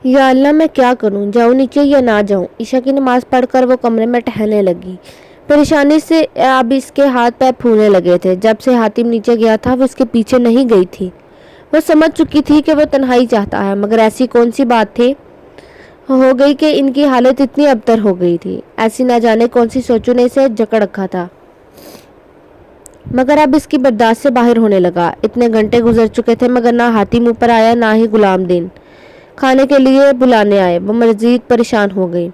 یا اللہ میں کیا کروں، جاؤں نیچے یا نہ جاؤں؟ عشاء کی نماز پڑھ کر وہ کمرے میں ٹہلنے لگی۔ پریشانی سے اب اس کے ہاتھ پیر پھولنے لگے تھے۔ جب سے حاتم نیچے گیا تھا وہ اس کے پیچھے نہیں گئی تھی۔ وہ سمجھ چکی تھی کہ وہ تنہائی چاہتا ہے، مگر ایسی کون سی بات تھی ہو گئی کہ ان کی حالت اتنی ابتر ہو گئی تھی۔ ایسی نہ جانے کون سی سوچوں نے اسے جکڑ رکھا تھا، مگر اب اس کی برداشت سے باہر ہونے لگا۔ اتنے گھنٹے گزر چکے تھے مگر نہ حاتم اوپر آیا نہ ہی غلام دین کھانے کے لیے بلانے آئے۔ وہ مزید پریشان ہو گئی۔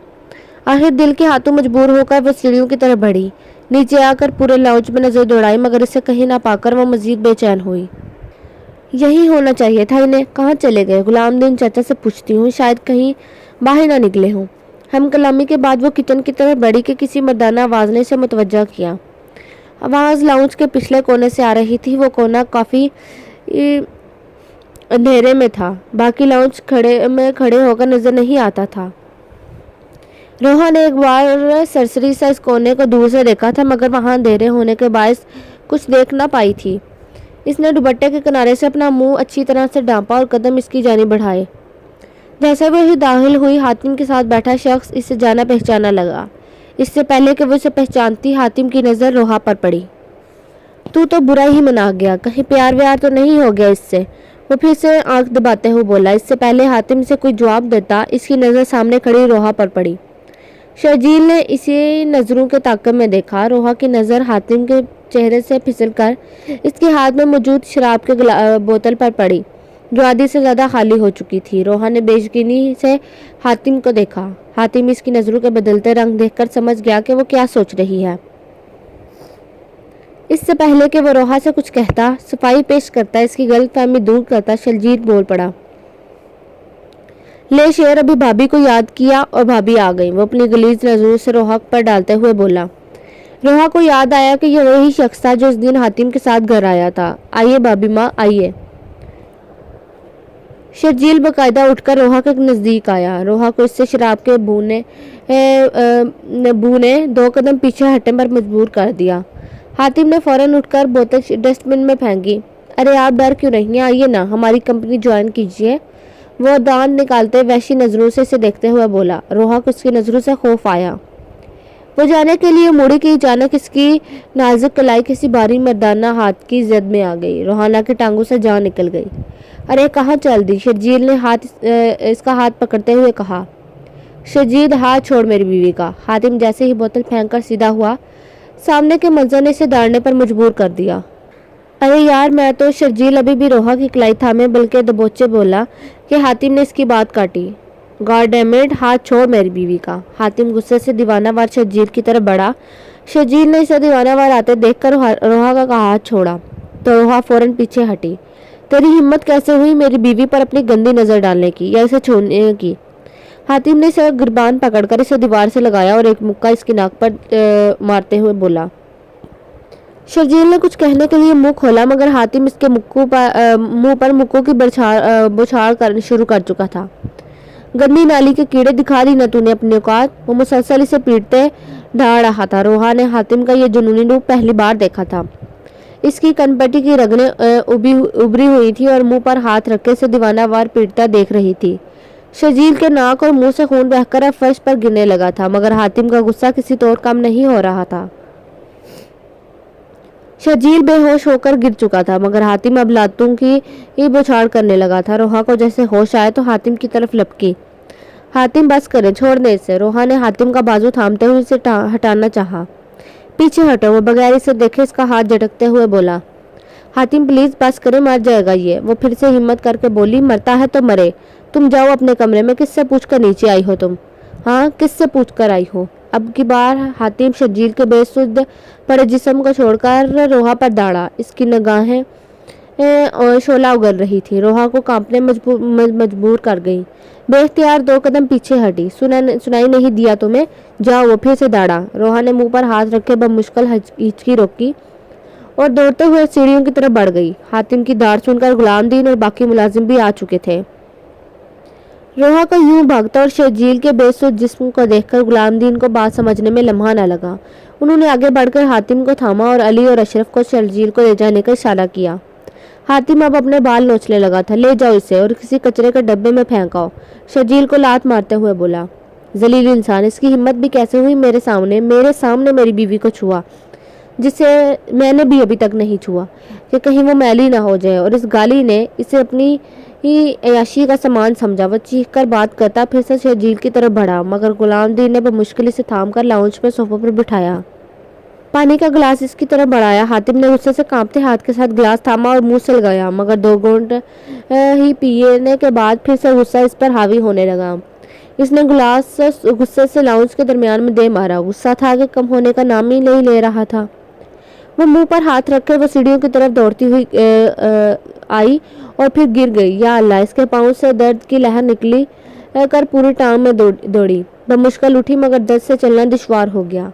آخر دل کے ہاتھوں مجبور ہو کر وہ سیڑھیوں کی طرف بڑھی۔ نیچے آ کر پورے لاؤنج میں نظر دوڑائی مگر اسے کہیں نہ پا کر وہ مزید بے چین ہوئی۔ یہی ہونا چاہیے تھا انہیں۔ کہاں چلے گئے؟ غلام دین چاچا سے پوچھتی ہوں، شاید کہیں باہر نہ نکلے ہوں۔ ہم کلامی کے بعد وہ کچن کی طرف بڑھی کہ کسی مردانہ آواز نے اسے متوجہ کیا۔ آواز لاؤنج کے پچھلے کونے سے آ رہی تھی۔ وہ کونا کافی اندھیرے میں تھا، باقی لاؤنج میں کھڑے ہو کر نظر نہیں آتا تھا۔ روحا نے ایک بار سرسری سا اس کونے کو دور سے دیکھا تھا مگر وہاں اندھیرے ہونے کے باعث کچھ دیکھ نہ پائی تھی۔ اس نے دوپٹے کے کنارے سے اپنا منہ اچھی طرح سے ڈھانپا اور قدم اس کی جانب بڑھائے۔ جیسے وہ ہی داخل ہوئی حاتم کے ساتھ بیٹھا شخص اسے جانا پہچانا لگا۔ اس سے پہلے کہ وہ اسے پہچانتی حاتم کی نظر روحا پر پڑی۔ تو برا ہی منا گیا، کہیں پیار ویار تو نہیں ہو گیا اس سے؟ وہ پھر سے آنکھ دباتے ہوئے بولا۔ اس سے پہلے حاتم سے کوئی جواب دیتا اس کی نظر سامنے کھڑی روحا پر پڑی۔ شرجیل نے اسی نظروں کے تعاقب میں دیکھا۔ روحا کی نظر حاتم کے چہرے سے پھسل کر اس کے ہاتھ میں موجود شراب کے بوتل پر پڑی جو آدھی سے زیادہ خالی ہو چکی تھی۔ روحا نے بے یقینی سے حاتم کو دیکھا۔ حاتم اس کی نظروں کے بدلتے رنگ دیکھ کر سمجھ گیا کہ وہ کیا سوچ رہی ہے۔ اس سے پہلے کہ وہ روحا سے کچھ کہتا، صفائی پیش کرتا، اس کی غلط فہمی دور کرتا، شرجیل بول پڑا۔ لے شیر، ابھی بھابھی کو یاد کیا اور بھابھی آ گئی۔ وہ اپنی غلیظ نظروں سے روحا پر ڈالتے ہوئے بولا۔ روحا کو یاد آیا کہ یہ وہی شخص تھا جو اس دن حاتم کے ساتھ گھر آیا تھا۔ آئیے بھابھی ماں، آئیے۔ شرجیل باقاعدہ اٹھ کر روحا کے نزدیک آیا۔ روحا کو اس سے شراب کے بو نے 2 قدم پیچھے ہٹنے پر مجبور کر دیا۔ حاتم نے فوراً اٹھ کر بوتل ڈسٹ بن میں پھینکی۔ ارے آپ ڈر کیوں رہی ہیں؟ آئیے نا، ہماری کمپنی جوائن کیجیے۔ وہ دانت نکالتے وحشی نظروں سے اسے دیکھتے ہوئے بولا۔ روحا کو اس کی نظروں سے خوف آیا۔ وہ جانے کے لیے مڑی کہ اچانک اس کی نازک کلائی کسی بھاری مردانہ ہاتھ کی زد میں آ گئی۔ روحانہ کی ٹانگوں سے جان نکل گئی۔ ارے کہاں چل دی؟ شرجیل نے اس کا ہاتھ پکڑتے ہوئے کہا۔ شرجیل، ہاتھ چھوڑ میری بیوی کا۔ حاتم جیسے ہی بوتل پھینک کر سیدھا ہوا، سامنے کے منظر نے اسے دوڑنے پر مجبور کر دیا۔ ارے یار میں تو… شرجیل ابھی بھی روحا کی کلائی تھامے بلکہ دبوچے بولا کہ حاتم نے اس کی بات کاٹی۔ گاڈ ڈیم اٹ، ہاتھ چھوڑ میری بیوی کا۔ حاتم غصے سے دیوانہ وار شرجیل کی طرف بڑھا۔ شرجیل نے اسے دیوانہ وار آتے دیکھ کر روحا کا ہاتھ چھوڑا تو روحا فوراً پیچھے ہٹی۔ تیری ہمت کیسے ہوئی میری بیوی پر اپنی گندی نظر ڈالنے کی یا اسے چھوڑنے کی؟ حاتم نے اسے گربان پکڑ کر اسے دیوار سے لگایا اور ایک مکہ اس کی ناک پر مارتے ہوئے بولا۔ شرجیل نے کچھ کہنے کے لیے منہ کھولا مگر حاتم اس کے منہ پر مکوں کی بوچھاڑ شروع کر چکا تھا۔ گندی نالی کے کیڑے، دکھا دی نہ تو نے اپنی اوقات؟ وہ مسلسل اسے پیٹتے ڈھا رہا تھا۔ روحا نے حاتم کا یہ جنونی روپ پہلی بار دیکھا تھا۔ اس کی کنپٹی کی رگیں ابری ہوئی تھی اور منہ پر ہاتھ رکھ کے اسے دیوانہ وار پیٹتا دیکھ رہی تھی۔ شرجیل کے ناک اور منہ سے خون بہہ کر اب فرش پر گرنے لگا تھا مگر حاتم کا غصہ کسی طور کم نہیں ہو رہا تھا۔ شرجیل بے ہوش ہو کر گر چکا تھا مگر حاتم اب لاتوں کی بوچھاڑ کرنے لگا تھا۔ روحا کو جیسے ہوش آئے تو حاتم کی طرف لپکی۔ حاتم بس کرے، چھوڑ دے اسے۔ روحا نے حاتم کا بازو تھامتے ہوئے اسے ہٹانا چاہا۔ پیچھے ہٹو، وہ بغیر اسے دیکھے اس کا ہاتھ جھٹکتے ہوئے بولا۔ حاتم پلیز بس کرے، مر جائے گا یہ۔ وہ پھر سے ہمت کر کے بولی۔ مرتا ہے تو مرے، تم جاؤ اپنے کمرے میں۔ کس سے پوچھ کر نیچے آئی ہو تم؟ ہاں کس سے پوچھ کر آئی ہو؟ اب کی بار حاتم شرجیل کے بے سود پڑے جسم کو چھوڑ کر روحا پر دوڑا۔ اس کی نگاہیں شعلہ اگل رہی تھی، روحا کو کانپنے مجبور کر گئی۔ بے اختیار 2 قدم پیچھے ہٹی۔ سنائی نہیں دیا تمہیں؟ جاؤ۔ وہ پھر سے دوڑا۔ روحا نے منہ پر ہاتھ رکھے بمشکل ہچکی روکی اور دوڑتے ہوئے سیڑھیوں کی طرف بڑھ گئی۔ حاتم کی داڑھ سن کر غلام دین اور باقی ملازم بھی آ چکے تھے۔ روحا کا یوں بھاگتا اور شرجیل کے بے سود جسم کو دیکھ کر غلام دین کو بات سمجھنے میں لمحہ نہ لگا۔ انہوں نے آگے بڑھ کر حاتم کو تھاما اور علی اور اشرف کو شرجیل کو لے جانے کا اشارہ کیا۔ हातिम अब अपने बाल नोचने लगा था। ले जाओ इसे और किसी कचरे के डब्बे में फेंकाओ, शर्जील को लात मारते हुए बोला। जलील इंसान, इसकी हिम्मत भी कैसे हुई मेरे सामने मेरी बीवी को छुआ, जिसे मैंने भी अभी तक नहीं छुआ, कि कहीं वो मैली ना हो जाए। और इस गाली ने इसे अपनी ही अयाशी का सामान समझा। वो चीख कर बात करता फिर से शर्जील की तरफ बढ़ा, मगर गुलाम दीन ने मुश्किल से थाम कर लाउंज में सोफे पर बिठाया। पानी का गिलास इसकी तरफ बढ़ाया। हातिम ने गुस्से से कांपते हाथ के साथ गिलास थामा और मुंह से लगाया, मगर 2 घूंट ही पीने के बाद फिर से गुस्सा इस पर हावी होने लगा। इसने गिलास गुस्से से लाउंज के दरमियान में दे मारा। गुस्सा था कि कम होने का नाम ही नहीं ले रहा था। वो मुंह पर हाथ रखकर वो सीढ़ियों की तरफ दौड़ती हुई आई और फिर गिर गई। या अल्लाह, इसके पाँव से दर्द की लहर निकली कर पूरी टांग में दौड़ी। वह मुश्किल उठी, मगर दर्द से चलना दुश्वार हो गया।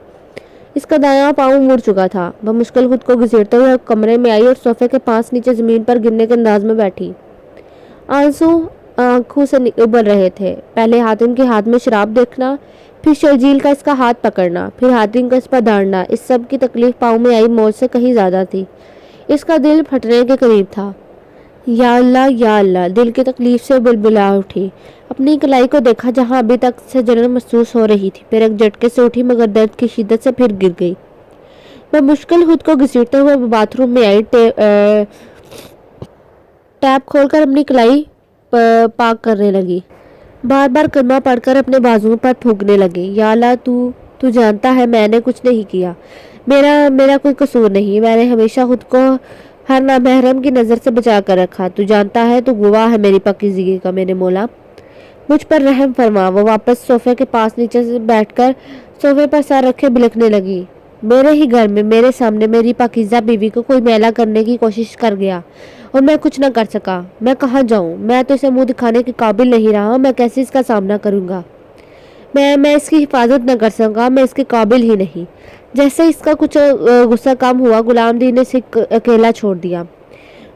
इसका दायां पाँव मुड़ चुका था। वह मुश्किल खुद को घसीटते हुए कमरे में आई और सोफे के पास नीचे जमीन पर गिरने के अंदाज में बैठी। आंसू आंखों से उबल रहे थे। पहले हातिम के हाथ में शराब देखना, फिर शर्जील का इसका हाथ पकड़ना, फिर हातिम का इस पर दौड़ना, इस सब की तकलीफ पाँव में आई मौत से कहीं ज्यादा थी। इसका दिल फटने के करीब था। या अल्लाह, दिल की तकलीफ से बिलबिला उठी। अपनी कलाई को देखा जहां अभी तक से जलन महसूस हो रही थी। फिर एक झटके से उठी, मगर दर्द की शिद्दत से फिर गिर गई। वह मुश्किल खुद को घसीटते हुए बाथरूम में आई। टैप खोलकर अपनी कलाई पाक करने लगी। बार बार कलमा पढ़कर अपने बाजुओं पर थूकने लगी। या अल्लाह, तू जानता है मैंने कुछ नहीं किया, मेरा कोई कसूर नहीं। मैंने हमेशा खुद को हर नामहरम की नज़र से बचा कर रखा। तू जानता है, तू गवाह है मेरी पाकीज़गी का। मेरे मौला, मुझ पर रहम फरमा। वो वापस सोफे के पास नीचे से बैठकर सोफे पर सर रखे बिलखने लगी। मेरे ही घर में मेरे सामने मेरी पाकीज़ा बीवी को कोई मैला करने की कोशिश कर गया और मैं कुछ न कर सका। मैं कहाँ जाऊँ? मैं तो इसे मुंह दिखाने के काबिल नहीं रहा। मैं कैसे इसका सामना करूँगा? मैं इसकी हिफाजत न कर सका। मैं इसके काबिल ही नहीं। जैसे इसका कुछ गुस्सा कम हुआ, गुलाम दी ने इसे अकेला छोड़ दिया।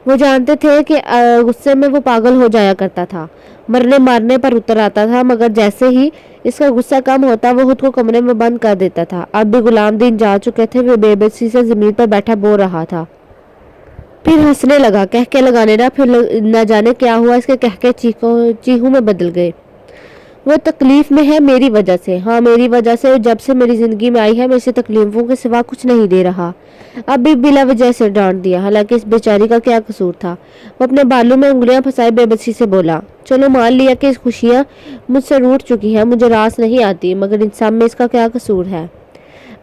वो जानते थे कि गुस्से में वो पागल हो जाया करता था, मरने मारने पर उतर आता था, मगर जैसे ही इसका गुस्सा कम होता वो खुद को कमरे में बंद कर देता था। अब भी गुलाम दीन जा चुके थे। वे बेबसी से जमीन पर बैठा बोल रहा था। फिर हंसने लगा। कहके लगाने ना, फिर न जाने क्या हुआ, इसके कहके चीखों में बदल गए। वो तकलीफ में है मेरी वजह से। हाँ, मेरी वजह से। जब से मेरी जिंदगी में आई है मैं इसे तकलीफों के सिवा कुछ नहीं दे रहा। अब भी बिला वजह से डांट दिया। हालांकि इस बेचारी का क्या कसूर था। वो अपने बालों में उंगलियां फंसाए बेबसी से बोला, चलो मान लिया कि इस खुशियाँ मुझसे रूठ चुकी हैं, मुझे रास नहीं आती, मगर इंसान में इसका क्या कसूर है?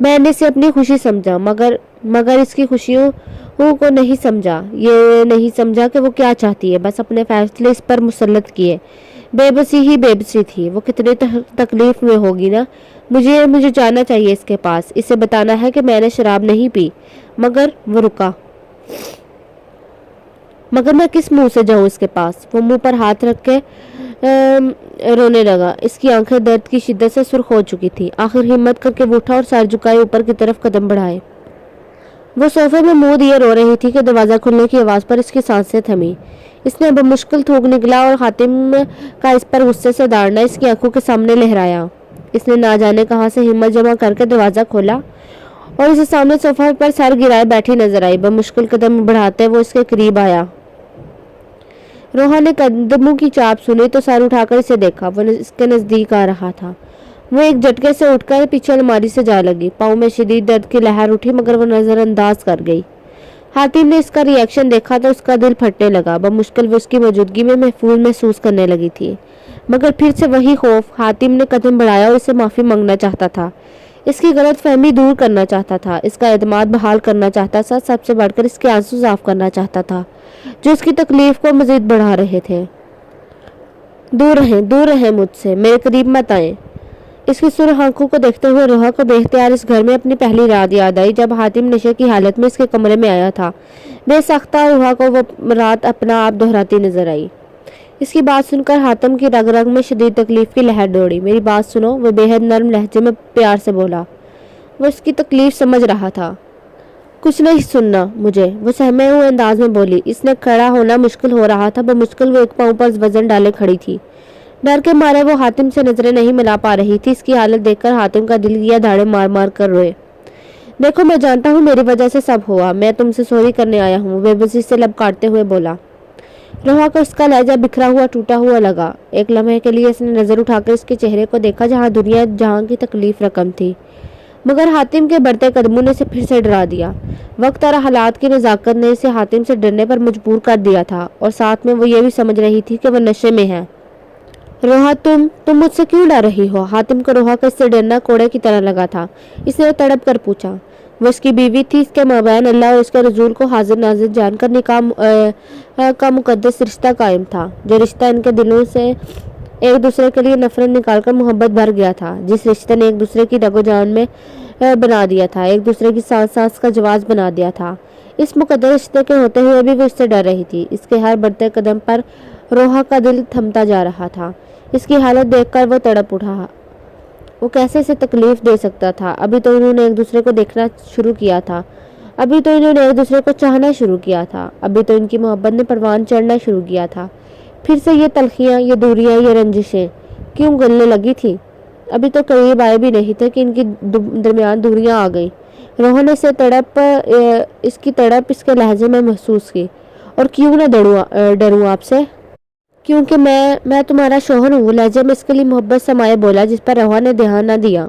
मैंने इसे अपनी खुशी समझा, मगर इसकी खुशियों को नहीं समझा। ये नहीं समझा कि वो क्या चाहती है। बस अपने फैसले इस पर मुसल्लत किए। बेबसी ही बेबसी थी। वो कितनी तकलीफ में होगी ना। मुझे जाना चाहिए इसके पास। इसे बताना है कि मैंने शराब नहीं पी। मगर वो रुका। मगर मैं किस मुंह से जाऊं इसके पास? वो मुंह पर हाथ रख के रोने लगा। इसकी आंखें दर्द की शिद्दत से सुर्ख हो चुकी थी। आखिर हिम्मत करके वो उठा और सर झुकाए ऊपर की तरफ कदम बढ़ाए। वो सोफे में मुंह दिए रो रही थी कि दरवाजा खुलने की आवाज पर इसकी सांसें थमी। इसने बमुश्किल थूक निकला और हातिम का इस पर गुस्से से दाड़ना इसकी आंखों के सामने लहराया। इसने ना जाने कहां से हिम्मत जमा करके दरवाजा खोला और इसे सामने सोफा पर सर गिराए बैठी नजर आई। बमुश्किल कदम बढ़ाते वो इसके करीब आया। रोहा ने कदमों की चाप सुनी तो सर उठाकर इसे देखा। वो इसके नजदीक आ रहा था। वो एक झटके से उठकर पीछे अलमारी से जा लगी। पाँव में शदीद दर्द की लहर उठी, मगर वो नजरअंदाज कर गई। हातिम ने इसका रिएक्शन देखा तो उसका दिल फटने लगा। बमुश्किल वो उसकी मौजूदगी में महफूज महसूस करने लगी थी, मगर फिर से वही खौफ। हातिम ने कदम बढ़ाया और इसे माफ़ी मांगना चाहता था, इसकी गलत फहमी दूर करना चाहता था, इसका एतमाद बहाल करना चाहता था, सबसे बढ़कर इसके आंसू साफ करना चाहता था जो इसकी तकलीफ को मजीद बढ़ा रहे थे। दूर रहें मुझसे, मेरे करीब मत आए। इसकी सुर्ख आंखों को देखते हुए रोहा को बेख्तियार इस घर में अपनी पहली रात याद आई जब हातिम नशे की हालत में इसके कमरे में आया था। बेसख्ता रोहा को वो रात अपना आप दोहराती नजर आई। इसकी बात सुनकर हातिम की रग रग में शदीद तकलीफ की लहर दौड़ी। मेरी बात सुनो, वो बेहद नरम लहजे में प्यार से बोला। वो इसकी तकलीफ समझ रहा था। कुछ नहीं सुनना मुझे, वो सहमे हुए अंदाज में बोली। इसने खड़ा होना मुश्किल हो रहा था। बमुश्किल वो एक पाँव पर वजन डाले खड़ी थी। डर के मारे वो हातिम से नजरें नहीं मिला पा रही थी। इसकी हालत देखकर हातिम का दिल किया धाड़े मार मार कर रोए। देखो मैं जानता हूँ मेरी वजह से सब हुआ, मैं तुमसे सॉरी करने आया हूँ, बेबसी से लब काटते हुए बोला। रोहा को इसका लहजा बिखरा हुआ टूटा हुआ लगा। एक लम्हे के लिए इसने नजर उठाकर इसके चेहरे को देखा जहाँ दुनिया जहाँ की तकलीफ रकम थी, मगर हातिम के बढ़ते कदमों ने इसे फिर से डरा दिया। वक्त और हालात की नज़ाकत ने इसे हातिम से डरने पर मजबूर कर दिया था और साथ में वो ये भी समझ रही थी कि वह नशे में है। रोहा तुम मुझसे क्यों डर रही हो? हातिम को रोहा का इससे डरना कोड़े की तरह लगा था। इसने तड़प कर पूछा। वो इसकी बीवी थी, इसके माबैन अल्लाह और इसके रसूल को हाजिर नाजिर जानकर निकाह का मुकद्दस रिश्ता कायम था, जो रिश्ता इनके दिलों से एक दूसरे के लिए नफरत निकालकर मोहब्बत भर गया था, जिस रिश्ते ने एक दूसरे की रगो जान में बना दिया था, एक दूसरे की सांस सांस का जवाब बना दिया था। इस मुकद्दस रिश्ते के होते हुए भी वो इससे डर रही थी। इसके हर बढ़ते कदम पर रोहा का दिल थमता जा रहा था। इसकी हालत देखकर वो तड़प उठा। वो कैसे इसे तकलीफ दे सकता था? अभी तो इन्होंने एक दूसरे को देखना शुरू किया था, अभी तो इन्होंने एक दूसरे को चाहना शुरू किया था, अभी तो इनकी मोहब्बत ने परवान चढ़ना शुरू किया था। फिर से ये तलखियाँ, ये दूरियाँ, ये रंजिशें क्यों गलने लगी थी? अभी तो करीब आए भी नहीं थे कि इनकी दरमियान दूरियाँ आ गई। रोहा ने इसकी तड़प इसके लहजे में महसूस की। और क्यों ना डरूँ आपसे, क्योंकि मैं तुम्हारा शोहर हूँ, लहजे में इसके लिए मोहब्बत समाये बोला, जिस पर रोहा ने ध्यान न दिया।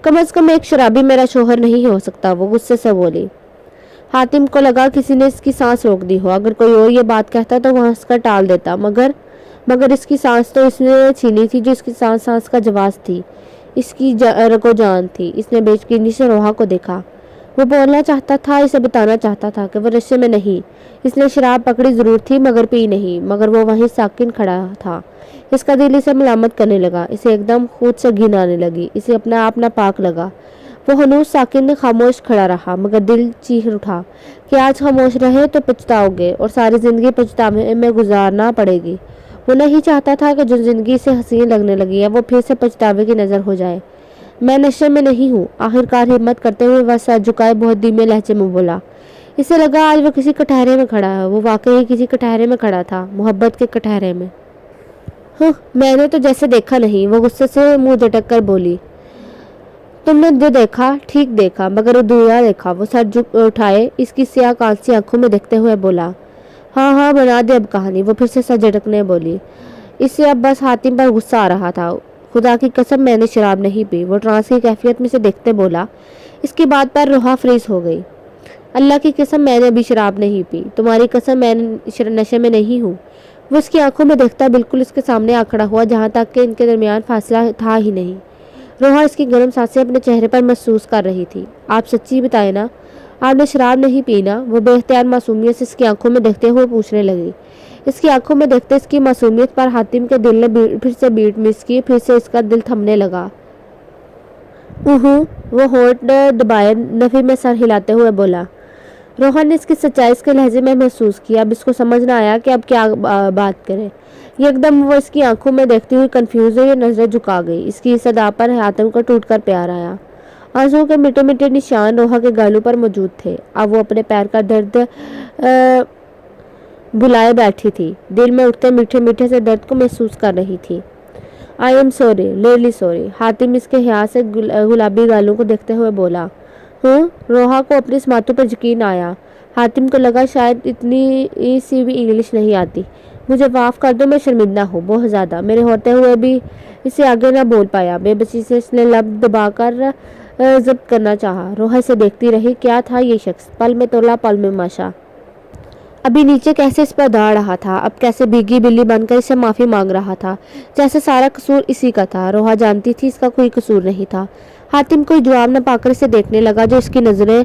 कम से कम एक शराबी मेरा शोहर नहीं हो सकता, वो गुस्से से बोली। हातिम को लगा किसी ने इसकी सांस रोक दी हो। अगर कोई और ये बात कहता तो वो हंसकर टाल देता, मगर इसकी सांस तो इसने छीनी थी, जो इसकी सांस सांस का जवाब थी, इसकी रगो जान थी। इसने बेयकीनी से रोहा को देखा। वो बोलना चाहता था, इसे बताना चाहता था कि वो नशे में नहीं। इसने शराब पकड़ी जरूर थी मगर पी नहीं, मगर वो वहीं साकिन खड़ा था। इसका दिल इसे मलामत करने लगा, इसे एकदम खुद से घिन आने लगी, इसे अपना आप नापाक लगा। वो हनूज साकिन ने खामोश खड़ा रहा, मगर दिल चीख उठा कि आज खामोश रहे तो पछताओगे और सारी जिंदगी पछतावे में गुजारना पड़ेगी। वो नहीं चाहता था कि जो जिंदगी से हसीन लगने लगी है वो फिर से पछतावे की नजर हो जाए। मैं नशे में नहीं हूँ, आखिरकार हिम्मत करते हुए वह सर झुकाए बहुत धीमे लहजे में बोला। इसे लगा आज वो किसी कटहरे में खड़ा है। वो वाकई किसी कटहरे में खड़ा था, मोहब्बत के कटहरे में। मैंने तो जैसे देखा नहीं, वो गुस्से से मुंह झटक कर बोली। तुमने जो देखा ठीक देखा, मगर वो दूरा देखा। वो सर उठाए इसकी स्याह कांसी आंखों में देखते हुए बोला। हाँ बना दे अब कहानी, वो फिर से सर झटकने बोली। इससे अब बस हातिम पर गुस्सा आ रहा था। खुदा की कसम मैंने शराब नहीं पी, वो ट्रांस की कैफियत में से देखते बोला। इसकी बात पर रोहा फ्रीज हो गई। अल्लाह की कसम मैंने अभी शराब नहीं पी, तुम्हारी कसम मैं नशे में नहीं हूँ। वो इसकी आंखों में देखता बिल्कुल इसके सामने आ खड़ा हुआ, जहाँ तक कि इनके दरमियान फासला था ही नहीं। रोहा इसकी गर्म सांसें अपने चेहरे पर महसूस कर रही थी। आप सच्ची बताए ना, आपने शराब नहीं पी ना? वो बेख्तियार मासूमियत से इसकी आंखों में देखते हुए पूछने लगी। इसकी आंखों में देखते इसकी मासूमियत पर हातिम के दिल ने फिर से बीट मिस की। फिर से इसका दिल थमने लगा। वो होठ दबाए नफी में सर हिलाते हुए बोला। रोहन ने इसकी सच्चाई इसके लहजे में महसूस किया। अब इसको समझ न आया कि अब क्या बात करे। ये एकदम वो इसकी आंखों में देखती हुई कंफ्यूज हुई, नजरें झुका गई। इसकी सदा पर हातिम का टूटकर प्यार आया। आंसुओं के मीठे मीठे निशान रोहा के गालों पर मौजूद थे। अब वो अपने पैर का दर्द भुलाए बैठी थी, दिल में उठते मीठे मीठे से दर्द को महसूस कर रही थी। I am sorry, really sorry. Hatim इसके ह्या से गुलाबी गालों को देखते हुए बोला। रोहा को अपनी समातों पर यकीन आया। हातिम को लगा शायद इतनी सी भी इंग्लिश नहीं आती। मुझे माफ़ कर दो, मैं शर्मिंदा हूँ बहुत ज़्यादा। मेरे होते हुए भी इसे आगे ना बोल पाया। बेबसी से इसने लब दबाकर जब्त करना चाहा। रोहा से देखती रही। क्या था ये शख्स? पल में तोला पल में माशा। अभी नीचे कैसे इस पर दौड़ रहा था, अब कैसे भीगी बिल्ली बनकर इसे माफ़ी मांग रहा था, जैसे सारा कसूर इसी का था। रोहा जानती थी इसका कोई कसूर नहीं था। हातिम कोई जवाब न पाकर इसे देखने लगा, जो इसकी नज़रें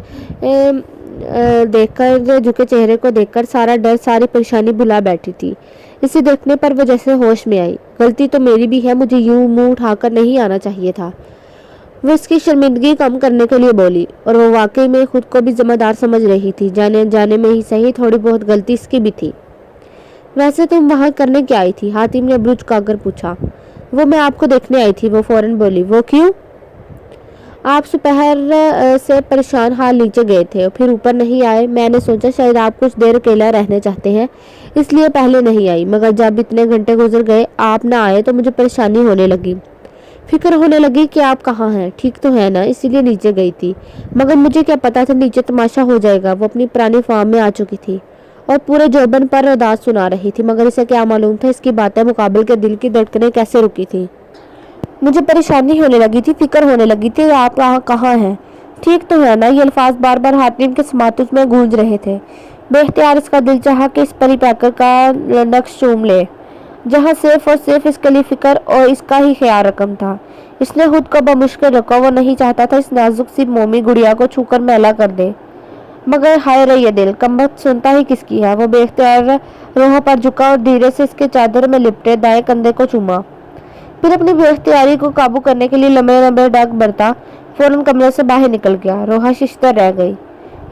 देखकर, झुके चेहरे को देखकर सारा डर सारी परेशानी भुला बैठी थी। इसे देखने पर वो जैसे होश में आई। गलती तो मेरी भी है, मुझे यूं मुंह उठाकर नहीं आना चाहिए था, वो इसकी शर्मिंदगी कम करने के लिए बोली। और वो वाकई में खुद को भी जिम्मेदार समझ रही थी। जाने जाने में ही सही थोड़ी बहुत गलती इसकी भी थी। वैसे तुम वहाँ करने क्या आई थी? हातिम ने ब्रुज काकर पूछा। वो मैं आपको देखने आई थी, वो फौरन बोली। वो क्यों? आप दोपहर से परेशान हाल नीचे गए थे और फिर ऊपर नहीं आए। मैंने सोचा शायद आप कुछ देर अकेला रहने चाहते हैं, इसलिए पहले नहीं आई, मगर जब इतने घंटे गुजर गए आप ना आए तो मुझे परेशानी होने लगी। فکر ہونے لگی کہ آپ کہاں ہیں، ٹھیک تو ہے نا، اسی لیے نیچے گئی تھی، مگر مجھے کیا پتا تھا نیچے تماشا ہو جائے گا۔ وہ اپنی پرانی فارم میں آ چکی تھی اور پورے جوبن پر رداس سنا رہی تھی، مگر اسے کیا معلوم تھا اس کی باتیں مقابل کے دل کی دھڑکنیں کیسے رکی تھی۔ مجھے پریشانی ہونے لگی تھی، فکر ہونے لگی تھی آپ کہاں ہیں، ٹھیک تو ہے نا۔ یہ الفاظ بار بار حاتم کے سماعت میں گونج رہے تھے۔ بے اختیار اس کا دل چاہا کہ اس پری پیکر کا نقش چوم لے، جہاں صرف اور صرف اس کے لیے فکر اور اس کا ہی خیال رقم تھا۔ اس نے خود کو بمشکل رکھا، وہ نہیں چاہتا تھا اس نازک سی مومی گڑیا کو چھو کر میلا کر دے، مگر ہائے رے یہ دل، کمبخت سنتا ہی کس کی ہے۔ وہ بے اختیار روحوں پر جھکا اور دھیرے سے اس کے چادر میں لپٹے دائیں کندھے کو چوما، پھر اپنی بے اختیاری کو قابو کرنے کے لیے لمبے لمبے ڈگ برتا فوراً کمرے سے باہر نکل گیا۔ روحا ششدر رہ گئی۔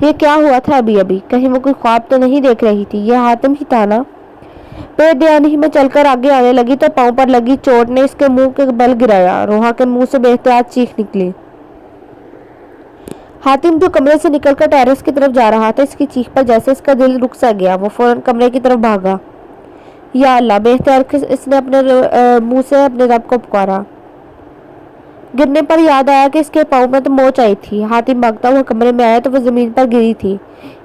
یہ کیا ہوا تھا ابھی؟ کہیں وہ کوئی خواب تو نہیں دیکھ رہی تھی؟ یہ حاتم ہی تھا نا؟ بے دھیانی میں چل کر آگے آنے لگی تو پاؤں پر لگی چوٹ نے اس کے منہ کے بل گرایا۔ روحا کے منہ سے بے اختیار چیخ نکلی۔ حاتم جو کمرے سے نکل کر ٹیرس کی طرف جا رہا تھا، اس کی چیخ پر جیسے اس کا دل رک سا گیا۔ وہ فوراً کمرے کی طرف بھاگا۔ یا اللہ! بے اختیار اس نے اپنے منہ سے اپنے رب کو پکارا۔ گرنے پر یاد آیا کہ اس کے پاؤں میں تو موچ آئی تھی۔ حاتم بھاگتا ہوا کمرے میں آیا تو وہ زمین پر گری تھی۔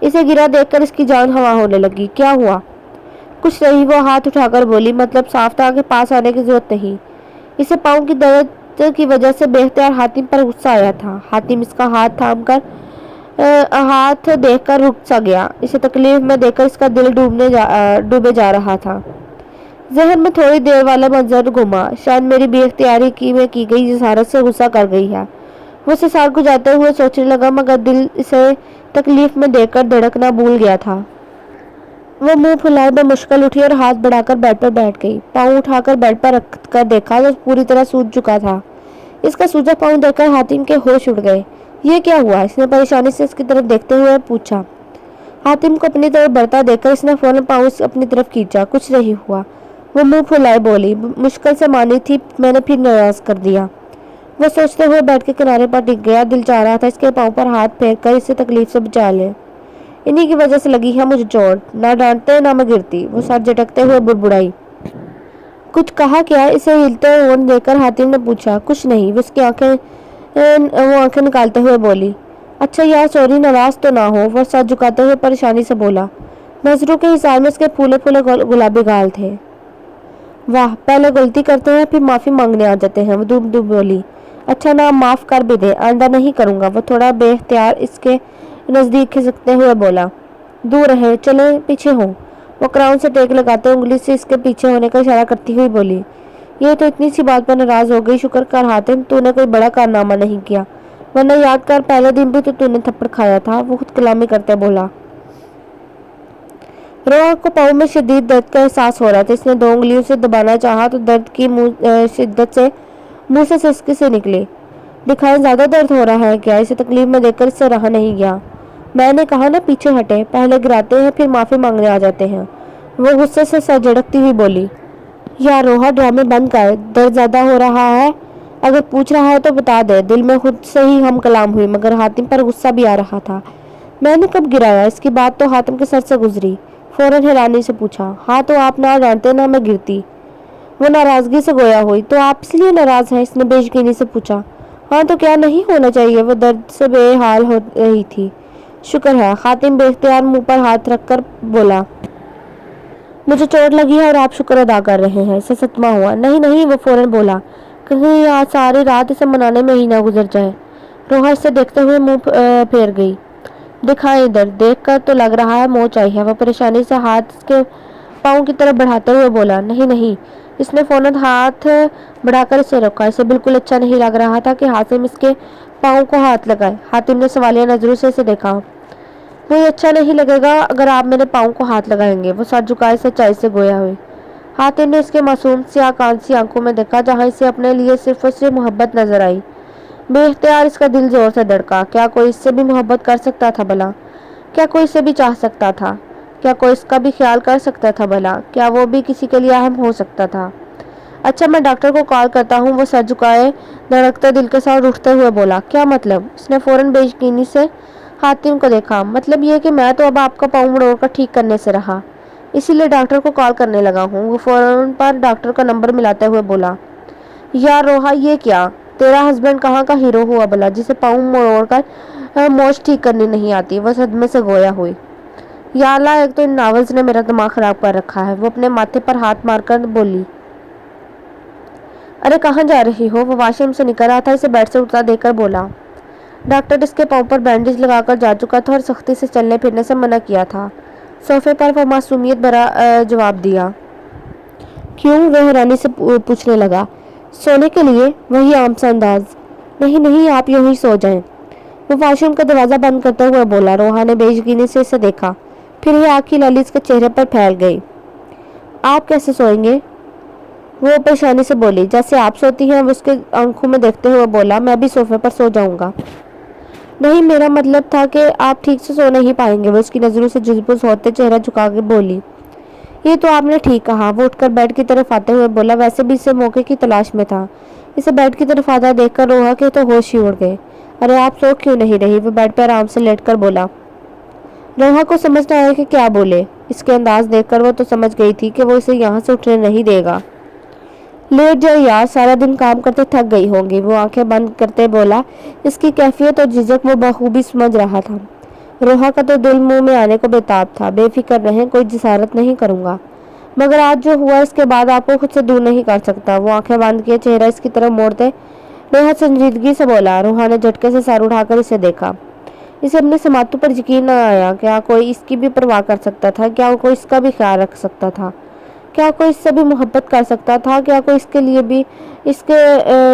اسے گرا دیکھ کر اس کی جان ہوا ہونے لگی۔ کیا ہوا؟ کچھ نہیں، وہ ہاتھ اٹھا کر بولی، مطلب صاف تھا کہ پاس آنے کی ضرورت نہیں۔ اسے پاؤں کی درد کی وجہ سے بے اختیار حاتم پر غصہ آیا تھا۔ حاتم اس کا ہاتھ دیکھ کر رک سا گیا۔ اسے تکلیف میں دیکھ کر اس کا دل ڈوبے جا رہا تھا۔ ذہن میں تھوڑی دیر والا منظر گھوما، شاید میری بے اختیاری میں کی گئی جسارت سے غصہ کر گئی ہے۔ وہ اسے سار کو جاتے ہوئے سوچنے لگا، مگر دل اسے تکلیف میں دیکھ کر دھڑکنا بھول گیا تھا۔ وہ منہ پھلائے بمشکل اٹھی اور ہاتھ بڑھا کر بیڈ پر بیٹھ گئی۔ پاؤں اٹھا کر بیڈ پر رکھ کر دیکھا تو پوری طرح سوج چکا تھا۔ اس کا سوجا پاؤں دیکھ کر حاتم کے ہوش اڑ گئے۔ یہ کیا ہوا؟ اس نے پریشانی سے اس کی طرف دیکھتے ہوئے پوچھا۔ حاتم کو اپنی طرف بڑھتا دیکھ کر اس نے فوراً پاؤں اپنی طرف کھینچا۔ کچھ نہیں ہوا، وہ منہ پھلائے بولی۔ مشکل سے مانی تھی، میں نے پھر ناراض کر دیا۔ وہ سوچتے ہوئے بیڈ کے کنارے پر ٹک گیا۔ دل چاہ رہا تھا اس کے پاؤں پر ہاتھ پھیر کر اسے تکلیف سے بچا لے۔ انہی کی وجہ سے لگی ہے مجھے چوٹ، نہ ڈانٹتے نہ میں گرتی۔ وہ سر جھٹکتے ہوئے بڑبڑائی۔ کچھ کہا کیا؟ اسے ہلتے ہونٹ دیکھ کر حاتم نے پوچھا۔ کچھ نہیں، وہ آنکھیں نکالتے ہوئے بولی۔ اچھا یار سوری، ناراض تو نہ ہو۔ وہ سر جھکاتے ہوئے پریشانی سے بولا۔ نظروں کے حساب میں اس کے پھولے پھولے گلابی گال تھے۔ واہ، پہلے غلطی کرتے ہیں پھر معافی مانگنے آ جاتے ہیں، وہ دب دب بولی۔ اچھا نا، معاف کر بھی دے، آئندہ نہیں کروں گا۔ وہ تھوڑا بے اختیار اس کے نزدیک کھسکتے ہوئے بولا۔ دور رہیں، چلیں پیچھے ہوں۔ وہ کراؤن سے ٹیک لگاتے انگلی سے اس کے پیچھے ہونے کا اشارہ کرتی ہوئی بولی۔ یہ تو اتنی سی بات پر ناراض ہو گئی؟ شکر کر حاتم، تو نے کوئی بڑا کارنامہ نہیں کیا، ورنہ یاد کر پہلے دن بھی تو نے تھپڑ کھایا تھا۔ وہ خود کلامی کرتے بولا۔ روحا کو پاؤں میں شدید درد کا احساس ہو رہا تھا۔ اس نے دو انگلیوں سے دبانا چاہا تو درد کی شدت سے منہ سے سسکی سے نکلی۔ دکھائیں، زیادہ درد ہو رہا ہے کیا؟ اسے تکلیف میں دیکھ کر اس سے رہا نہیں گیا۔ میں نے کہا نا پیچھے ہٹے، پہلے گراتے ہیں پھر معافی مانگنے آ جاتے ہیں۔ وہ غصے سے سر جھٹکتی ہوئی بولی۔ یار روحا، ڈرامے بند کر، درد زیادہ ہو رہا ہے؟ اگر پوچھ رہا ہے تو بتا دے۔ دل میں خود سے ہی ہم کلام ہوئی، مگر حاتم پر غصہ بھی آ رہا تھا۔ میں نے کب گرایا؟ اس کی بات تو حاتم کے سر سے گزری۔ فوراً حیرانی سے پوچھا۔ ہاں تو آپ نہ ڈانٹتے نہ میں گرتی۔ وہ ناراضگی سے گویا ہوئی۔ تو آپ اس لیے ناراض ہیں؟ اس نے بے یقینی سے پوچھا۔ ہاں تو کیا نہیں ہونا چاہیے؟ وہ درد سے بے حال ہو رہی تھی۔ شکر ہے، حاتم بے اختیار منہ پر ہاتھ رکھ کر بولا۔ مجھے چوٹ لگی ہے اور آپ شکر ادا کر رہے ہیں، اسے صدمہ ہوا۔ نہیں نہیں، وہ فوراً بولا، کہیں آج ساری رات اسے منانے میں ہی نہ گزر جائے۔ روحا اسے دیکھتے ہوئے منہ پھیر گئی۔ دکھائیں ادھر، دیکھ کر تو لگ رہا ہے موچ آئی ہے۔ وہ پریشانی سے ہاتھ اس کے پاؤں کی طرف بڑھاتے ہوئے بولا۔ نہیں نہیں، اس نے فوراً ہاتھ بڑھا کر اسے روکا۔ اسے بالکل اچھا نہیں لگ رہا تھا کہ حاتم اس کے پاؤں کو ہاتھ لگائے۔ حاتم نے سوالیہ نظروں سے اسے دیکھا۔ مجھے اچھا نہیں لگے گا اگر آپ میرے پاؤں کو ہاتھ لگائیں گے۔ وہ سر جھکائے سچائی سے گویا ہوئی۔ حاتم نے اس کے معصوم سیاہ کانسی آنکھوں میں دیکھا، جہاں اسے اپنے لیے صرف اور صرف محبت نظر آئی۔ بے اختیار اس کا دل زور سے دھڑکا۔ کیا کوئی اس سے بھی محبت کر سکتا تھا بھلا؟ کیا کوئی اسے بھی چاہ سکتا تھا؟ کیا کوئی اس کا بھی خیال کر سکتا تھا بھلا؟ کیا وہ بھی کسی کے لیے اہم ہو سکتا تھا؟ اچھا، میں ڈاکٹر کو کال کرتا ہوں۔ وہ سر جھکائے دھڑکتے دل کے ساتھ اٹھتے ہوئے بولا۔ کیا مطلب؟ اس نے فوراً بے یقینی سے حاتم کو دیکھا۔ مطلب یہ کہ میں تو اب آپ کا پاؤں مڑوڑ کر ٹھیک کرنے سے رہا، اسی لیے ڈاکٹر کو کال کرنے لگا ہوں۔ وہ فوراً پر ڈاکٹر کا نمبر ملاتے ہوئے بولا۔ یا روحا یہ کیا؟ تیرا ہسبینڈ کہاں کا ہیرو ہوا بلا جسے پاؤں موڑ کر موچ ٹھیک کرنی نہیں آتی؟ وہ صدمے سے گویا ہوئی۔ یا اللہ، ایک تو ان ناولز نے میرا دماغ خراب کر رکھا ہے۔ وہ اپنے ماتھے پر ہاتھ مار کر بولی۔ ارے کہاں جا رہی ہو؟ وہ واش روم سے نکل رہا تھا، اسے بیڈ سے اٹھتا دیکھ کر بولا۔ ڈاکٹر اس کے پاؤں پر بینڈیج لگا کر جا چکا تھا اور سختی سے چلنے پھرنے سے منع کیا تھا۔ صوفے پر وہ معصومیت بھرا جواب دیا۔ کیوں؟ وہ حیرانی سے پوچھنے لگا۔ سونے کے لیے، وہی عام سا انداز۔ نہیں نہیں، آپ یوں ہی سو جائیں۔ وہ واش روم کا دروازہ بند کرتے ہوئے بولا۔ روحا نے بے یقینی سے اسے دیکھا، پھر یہ آنکھ کی لالی اس کے چہرے پر پھیل گئی۔ آپ کیسے سوئیں گے؟ وہ پریشانی سے بولی۔ جیسے آپ سوتی ہیں۔ وہ اس کے آنکھوں میں دیکھتے ہوئے بولا۔ میں بھی صوفے پر سو جاؤں گا۔ نہیں، میرا مطلب تھا کہ آپ ٹھیک سے سو نہیں پائیں گے۔ وہ اس کی نظروں سے جزبوز ہوتے چہرہ جھکا کے بولی۔ یہ تو آپ نے ٹھیک کہا۔ وہ اٹھ کر بیڈ کی طرف آتے ہوئے بولا۔ ویسے بھی اسے موقع کی تلاش میں تھا۔ اسے بیڈ کی طرف آتا دیکھ کر روحا کے تو ہوش ہی اڑ گئے۔ ارے آپ سو کیوں نہیں رہی؟ وہ بیڈ پہ آرام سے لیٹ کر بولا۔ روحا کو سمجھ نہ آیا کہ کیا بولے۔ اس کے انداز دیکھ کر وہ تو سمجھ گئی تھی کہ وہ اسے یہاں سے اٹھنے نہیں دے گا۔ لیٹ جائے یار، سارا دن کام کرتے تھک گئی ہوں گی۔ وہ آنکھیں بند کرتے بولا۔ اس کی کیفیت اور جھجک وہ بخوبی سمجھ رہا تھا۔ روحا کا تو دل منہ میں آنے کو بےتاب تھا۔ بے فکر رہیں، کوئی جسارت نہیں کروں گا، مگر آج جو ہوا اس کے بعد آپ کو خود سے دور نہیں کر سکتا۔ وہ آنکھیں بند کیے چہرہ اس کی طرف موڑتے نہایت سنجیدگی سے بولا۔ روحا نے جھٹکے سے سر اٹھا کر اسے دیکھا۔ اسے اپنے سماعتوں پر یقین نہ آیا۔ کیا کوئی اس کی بھی پرواہ کر سکتا تھا؟ کیا کوئی اس کا بھی خیال رکھ سکتا تھا؟ کیا کوئی اس سے بھی محبت کر سکتا تھا؟ کیا کوئی اس کے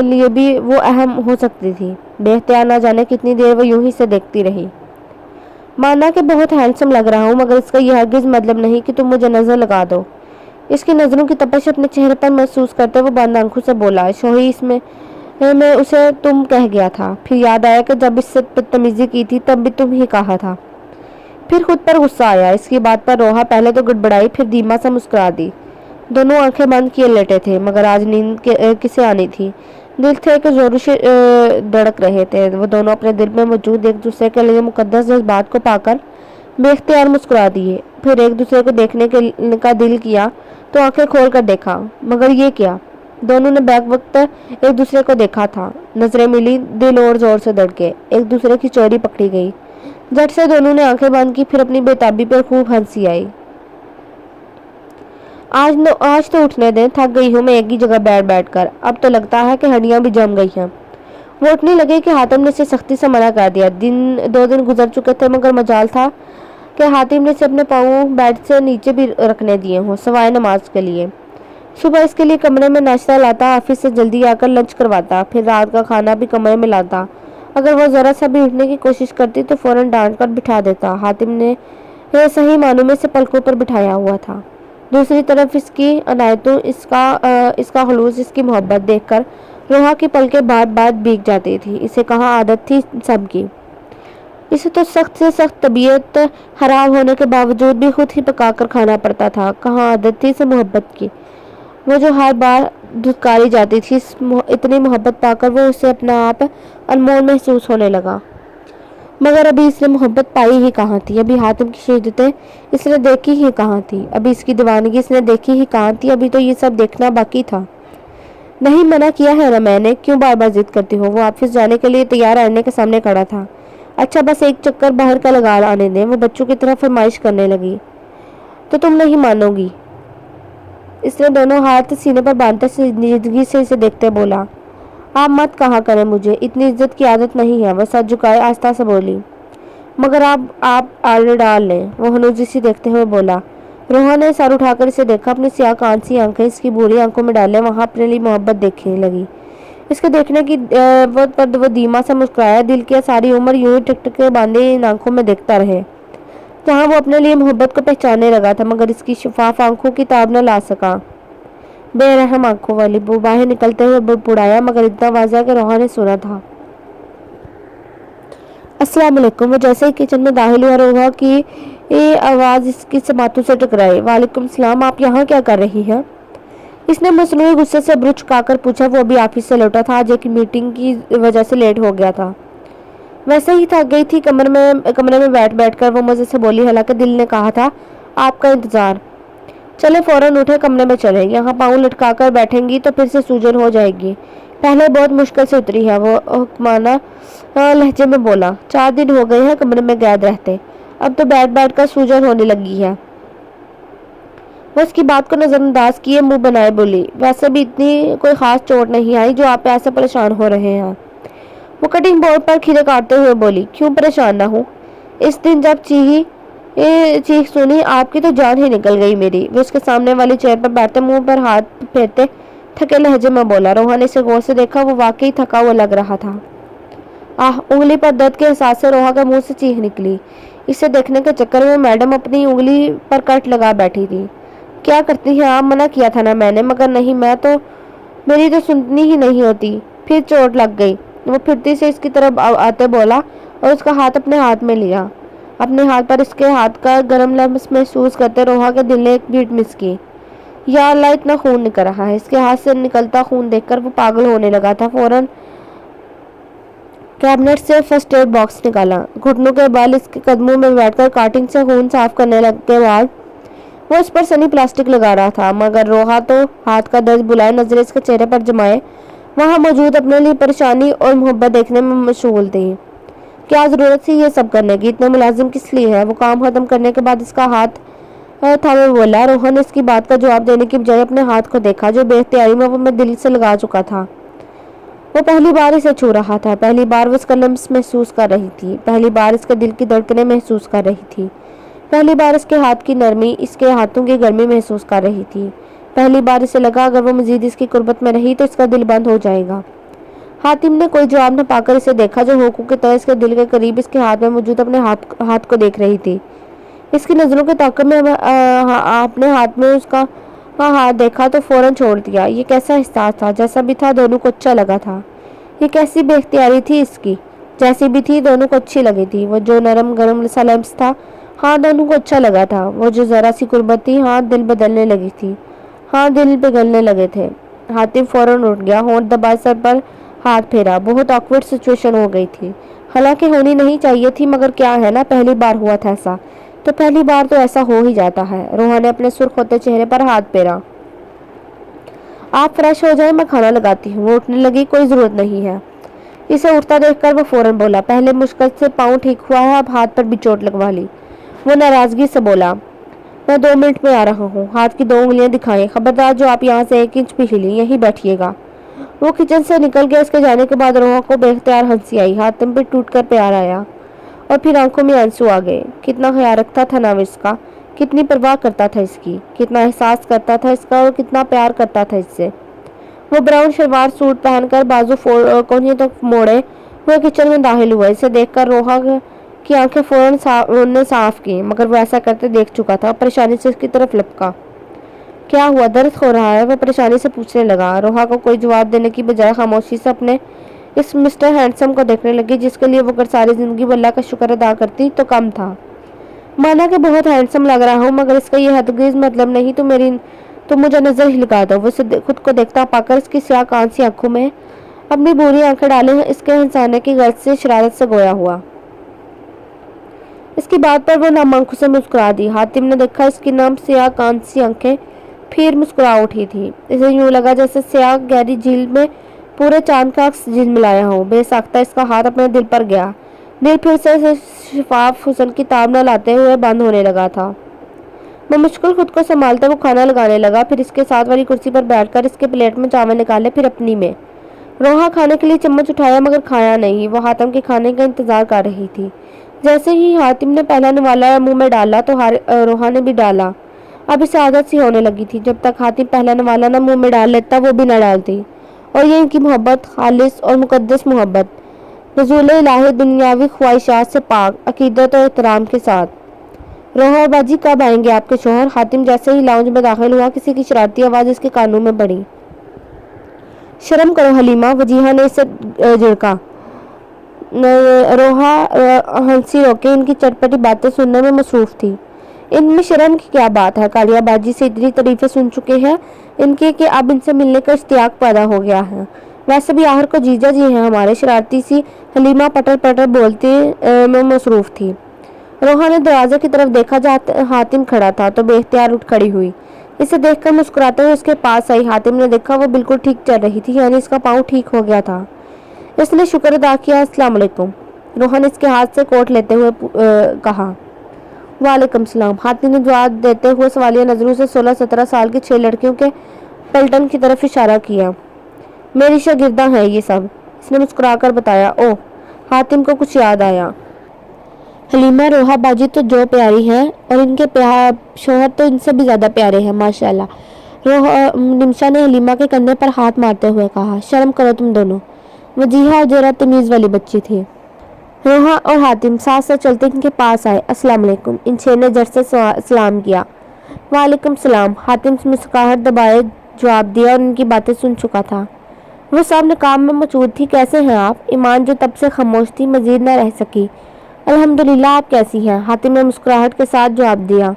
لیے بھی وہ اہم ہو سکتی تھی؟ بے اختیار نہ جانے کتنی دیر وہ یوں ہی سے دیکھتی رہی۔ مانا کہ بہت ہینڈسم لگ رہا ہوں، مگر اس کا یہ ہرگز مطلب نہیں کہ تم مجھے نظر لگا دو۔ اس کی نظروں کی تپش اپنے چہرے پر محسوس کرتے وہ بند آنکھوں سے بولا۔ شوہی اس میں اسے تم کہہ گیا تھا، پھر یاد آیا کہ جب اس سے بدتمیزی کی تھی تب بھی تم ہی کہا تھا۔ پھر خود پر غصہ آیا۔ اس کی بات پر روحا پہلے تو گڑبڑائی، پھر دھیما سا مسکرا دی۔ دونوں آنکھیں بند کیے لیٹے تھے، مگر آج نیند کسے آنی تھی؟ دل تھے کہ زوروں سے دھڑک رہے تھے۔ وہ دونوں اپنے دل میں موجود ایک دوسرے کے لیے مقدس جذبات کو پا کر بے اختیار مسکرا دیے۔ پھر ایک دوسرے کو دیکھنے کا دل کیا تو آنکھیں کھول کر دیکھا، مگر یہ کیا؟ دونوں نے بیک وقت ایک دوسرے کو دیکھا تھا۔ نظریں ملی، دل اور زور سے دھڑکے، ایک دوسرے کی چوری پکڑی گئی۔ جھٹ سے دونوں نے آنکھیں بند کی، پھر اپنی بےتابی پر خوب ہنسی آئی۔ آج تو اٹھنے دیں، تھک گئی ہوں میں ایک ہی جگہ بیٹھ کر۔ اب تو لگتا ہے کہ ہڈیاں بھی جم گئی ہیں۔ وہ اٹھنے لگے کہ حاتم نے اسے سختی سے منع کر دیا۔ 2 دن گزر چکے تھے، مگر مجال تھا کہ حاتم نے اسے اپنے پاؤں بیڈ سے نیچے بھی رکھنے دیے ہوں، سوائے نماز کے لیے۔ صبح اس کے لیے کمرے میں ناشتہ لاتا، آفس سے جلدی آ کر لنچ کرواتا، پھر رات کا کھانا بھی کمرے میں لاتا۔ اگر وہ ذرا سا بھی اٹھنے کی کوشش کرتی تو فوراً ڈانٹ کر بٹھا دیتا۔ حاتم نے صحیح معنوں میں سے پلکوں پر بٹھایا ہوا تھا۔ دوسری طرف اس کی عنایتوں، اس کا خلوص، اس کی محبت دیکھ کر روحا کی پلکیں بار بار بھیگ جاتی تھی۔ اسے کہاں عادت تھی سب کی؟ اسے تو سخت سے سخت طبیعت خراب ہونے کے باوجود بھی خود ہی پکا کر کھانا پڑتا تھا۔ کہاں عادت تھی اسے محبت کی، وہ جو ہر بار دھتکاری جاتی تھی۔ اتنی محبت پا کر وہ اسے اپنا آپ انمول محسوس ہونے لگا۔ مگر ابھی اس نے محبت پائی ہی کہاں تھی؟ ابھی حاتم کی شدتیں اس نے دیکھی ہی کہاں تھی؟ ابھی اس کی دیوانگی اس نے دیکھی ہی کہاں تھی؟ ابھی تو یہ سب دیکھنا باقی تھا۔ نہیں، منع کیا ہے نا میں نے، کیوں بار بار ضد کرتی ہو؟ وہ آفس جانے کے لیے تیار آنے کے سامنے کھڑا تھا۔ اچھا بس ایک چکر باہر کا لگا آنے دیں۔ وہ بچوں کی طرح فرمائش کرنے لگی۔ تو تم نہیں مانو گی؟ اس نے دونوں ہاتھ سینے پر باندھتے سنجیدگی سے اسے دیکھتے بولا۔ آپ مت کہا کریں مجھے، اتنی عزت کی عادت نہیں ہے۔ وہ سر جھکائے آہستہ سے بولی۔ مگر آپ آڑے ڈال لیں، وہ ہنوزی سی دیکھتے ہوئے بولا۔ روحا نے سر اٹھا کر اسے دیکھا، اپنی سیاہ کانسی آنکھیں اس کی بھوری آنکھوں میں ڈالے وہاں اپنے لیے محبت دیکھنے لگی۔ اس کے دیکھنے کی وہ دھیما سا مسکرایا۔ دل کیا ساری عمر یوں ہی ٹکٹکے باندھے ان آنکھوں میں دیکھتا رہے، جہاں وہ اپنے لیے محبت کو پہچاننے لگا تھا، مگر اس کی شفاف آنکھوں کی تاب نہ لا سکا۔ بے رحم آنکھوں والی، وہ باہر نکلتے ہوئے بڑبڑایا، مگر اتنا واضح کہ روحا نے سنا تھا۔ السلام علیکم۔ وہ جیسے ہی کچن میں داخل ہوا، روحا کی آواز اس کی سماعتوں سے ٹکرائی۔ وعلیکم السلام، آپ یہاں کیا کر رہی ہیں؟ اس نے مصنوعی غصے سے ابرو چکا کر پوچھا۔ وہ ابھی آفس سے لوٹا تھا، آج ایک میٹنگ کی وجہ سے لیٹ ہو گیا تھا۔ ویسے ہی تھک گئی تھی کمرے میں بیٹھ کر وہ مزے سے بولی، حالانکہ دل نے کہا تھا آپ کا انتظار۔ चले फौरन उठे, कमरे में चले। यहाँ पाँव लटका कर बैठेंगी तो फिर से सूजन हो जाएगी। पहले बहुत मुश्किल से उतरी है, वो हुक्माना लहजे में बोला। 4 दिन हो गए हैं कमरे में कैद रहते, अब तो बैठ बैठ कर सूजन होने लगी है। वो उसकी बात को नजरअंदाज किए मुंह बनाए बोली, वैसे भी इतनी कोई खास चोट नहीं आई जो आप ऐसे परेशान हो रहे हैं। वो कटिंग बोर्ड पर खीरे काटते हुए बोली, क्यों परेशान ना हूँ? इस दिन जब चीख सुनी आपकी तो जान ही निकल गई मेरी। वो उसके सामने वाली चेयर पर बैठते मुंह पर हाथ फेरते थके लहजे में बोला। रोहा ने इसे गौर से देखा, वो वाकई थका हुआ लग रहा था। आह! उंगली पर दर्द के एहसास से रोहा के मुंह से चीख निकली। इसे देखने के चक्कर में मैडम अपनी उंगली पर कट लगा बैठी थी। क्या करती हैं आप? मना किया था ना मैंने, मगर नहीं, मेरी तो सुननी ही नहीं होती। फिर चोट लग गई। वो फिरती से इसकी तरफ आते बोला और उसका हाथ अपने हाथ में लिया। अपने हाथ पर इसके हाथ का गर्म लम्स महसूस करते रोहा के दिल ने एक बीट मिस की। या अल्लाह, इतना खून निकल रहा है। इसके हाथ से निकलता खून देखकर वो पागल होने लगा था। फौरन कैबिनेट से फर्स्ट एड बॉक्स निकाला, घुटनों के बल इसके कदमों में बैठकर काटिंग से खून साफ करने के बाद वो इस पर सनी प्लास्टिक लगा रहा था। मगर रोहा तो हाथ का दर्द बुलाए नजरें इसके चेहरे पर जमाए वहां मौजूद अपने लिए परेशानी और मोहब्बत देखने में मशगूल थी। क्या जरूरत थी ये सब करने की? इतने मुलाजिम किस लिए है? वो काम खत्म करने के बाद इसका हाथ थामे बोला। रोहा ने इसकी बात का जवाब देने की बजाय अपने हाथ को देखा जो बेख्तियारी में वो मैं दिल से लगा चुका था। वो पहली बार इसे छू रहा था, पहली बार वो इसका लम्स महसूस कर रही थी, पहली बार इसके दिल की धड़कनें महसूस कर रही थी, पहली बार इसके हाथ की नरमी, इसके हाथों की गर्मी महसूस कर रही थी। पहली बार इसे लगा अगर वो मजीद इसकी कुर्बत में रही तो इसका दिल बंद हो जाएगा। हातिम ने कोई जवाब न पाकर इसे देखा जो होकू की तरह इसके दिल के करीब इसके हाथ में मौजूद अपने हाथ को देख रही थी। इसकी नजरों के ताक़ब में अपने हाथ में उसका हाथ देखा तो फौरन छोड़ दिया। ये कैसा एहसास था? जैसा भी था दोनों को अच्छा लगा था। ये कैसी बेख्तियारी थी इसकी? जैसी भी थी दोनों को अच्छी लगी थी। वो जो नरम गरम सा लम्स था, हाँ दोनों को अच्छा लगा था। वो जो जरा सी कुर्बत थी, हाँ दिल बदलने लगी थी, हाँ दिल पिघलने लगे थे। हातिम फौरन उठ गया, होंठ दबाए सर पर हाथ फेरा। बहुत ऑकवर्ड सिचुएशन हो गई थी, हालांकि होनी नहीं चाहिए थी, मगर क्या है ना, पहली बार हुआ था ऐसा, तो पहली बार तो ऐसा हो ही जाता है। रोहा ने अपने सुर्ख होते चेहरे पर हाथ फेरा। आप फ्रेश हो जाए, मैं खाना लगाती हूँ। वो उठने लगी, कोई जरूरत नहीं है। इसे उठता देखकर वो फौरन बोला, पहले मुश्किल से पाँव ठीक हुआ है, अब हाथ पर भी चोट लगवा ली। वो नाराजगी से बोला, मैं 2 मिनट में आ रहा हूँ। हाथ की 2 उंगलियां दिखाएं, खबरदार जो आप यहाँ से 1 इंच भी हिली, यहीं बैठिएगा। वो किचन से निकल गया। इसके जाने के बाद रोहा को बेख्तियार हंसी आई, हातिम पे टूट कर प्यार आया और फिर आंखों में आंसू आ गए। कितना ख्याल रखता था ना इसका, कितनी परवाह करता था इसकी, कितना एहसास करता था इसका और कितना प्यार करता था इससे। वो ब्राउन शलवार सूट पहनकर बाजू कोहनियों तक मोड़े हुए किचन में दाखिल हुए। इसे देखकर रोहा की आंखें फौरन साफ की, मगर वो ऐसा करते देख चुका था। परेशानी से उसकी तरफ लपका। क्या हुआ? दर्द हो रहा है? वह परेशानी से पूछने लगा। रोहा को कोई जवाब देने की बजाय खामोशी से अपने इस मिस्टर हैंडसम को देखने लगी, जिसके लिए वो अगर सारी जिंदगी अल्लाह का शुक्र अदा करती तो कम था। माना कि बहुत हैंडसम लग रहा हूँ, मगर इसका ये हरगिज़ मतलब नहीं तो मुझे नजर ही लगा दो। वो खुद को देखता पाकर इसकी स्याह कांसी आंखों में अपनी बुरी आंखें डाले इसके हंसाने की गर्ज से शरारत से गोया हुआ। इसकी बात पर वो नामांखों से मुस्कुरा दी। हातिम ने देखा इसकी नाम स्याह कांसी आंखें फिर मुस्कुरा उठी थी। इसे यूं लगा जैसे स्याह गहरी झील में पूरे चांद का अक्स झिलमिलाया हो। बेसाख्ता इसका हाथ अपने दिल पर गया। दिल फिर से शिफाफ हुस्न की ताब न लाते हुए बंद होने लगा था। मैं मुश्किल खुद को संभालते वो खाना लगाने लगा, फिर इसके साथ वाली कुर्सी पर बैठकर इसके प्लेट में चावल निकाले, फिर अपनी में। रोहा खाने के लिए चम्मच उठाया मगर खाया नहीं। वो हातिम के खाने का इंतजार कर रही थी। जैसे ही हातिम ने पहला निवाला मुंह में डाला तो रोहा ने भी डाला। अब इसे आदत सी होने लगी थी। जब तक हातिम पहला निवाला न मुंह में डाल लेता वो भी न डालती। और ये इनकी मोहब्बत खालिस और मुकद्दस मोहब्बत, नज़ूल इलाही दुनियावी ख्वाहिशात से पाक, अकीदत और एहतराम के साथ। रोहा बाजी कब आएंगे आपके शोहर? हातिम जैसे ही लाउंज में दाखिल हुआ किसी की शरारती आवाज़ इसके कानों में पड़ी। शर्म करो हलीमा, वजीहा ने इसे झिड़का। रोहा हंसी रोके इनकी चटपटी बातें सुनने में मसरूफ थी। इनमें शर्म की क्या बात है? कालिया बाजी से इतनी तारीफें सुन चुके हैं इनके कि अब इनसे मिलने का इश्तियाक पैदा हो गया है। वैसे भी आहर को जीजा जी हैं हमारे। शरारती सी हलीमा पटर पटर बोलती में मसरूफ थी। रोहा ने दरवाजे की तरफ देखा जहाँ हातिम खड़ा था तो बेख्तियार उठ खड़ी हुई। इसे देखकर मुस्कुराते हुए उसके पास आई। हातिम ने देखा वो बिल्कुल ठीक चल रही थी, यानी इसका पाँव ठीक हो गया था। इसने शुक्र अदा किया। अस्सलाम वालेकुम, रोहन इसके हाथ से कोट लेते हुए कहा। वालेकुम सलाम, हातिम ने जवाब देते हुए सवालिया नजरों से 16-17 साल की 6 लड़कियों के पलटन की तरफ इशारा किया। मेरी शागिर्दा हैं ये सब, इसने मुस्कुराकर बताया। ओह, हातिम को कुछ याद आया। हलीमा रोहा बाजी तो जो प्यारी हैं, और इनके शोहर तो इनसे भी ज्यादा प्यारे हैं माशाल्लाह। निमशा ने हलीमा के कंधे पर हाथ मारते हुए कहा। शर्म करो तुम दोनों, वजीहा और जरा तमीज वाली बच्ची थी। रोहा और हातिम साथ साथ चलते इनके पास आए। अस्सलाम वालेकुम, इन 6 ने जट से सलाम किया। वालेकुम सलाम, हातिम मुस्कुराहट दबाए जवाब दिया और इनकी बातें सुन चुका था। वो सामने काम में मौजूद थी। कैसे हैं आप? ईमान जो तब से खामोश थी मजीद न रह सकी। अल्हम्दुलिल्लाह, आप कैसी हैं? हातिम ने मुस्कुराहट के साथ जवाब दिया।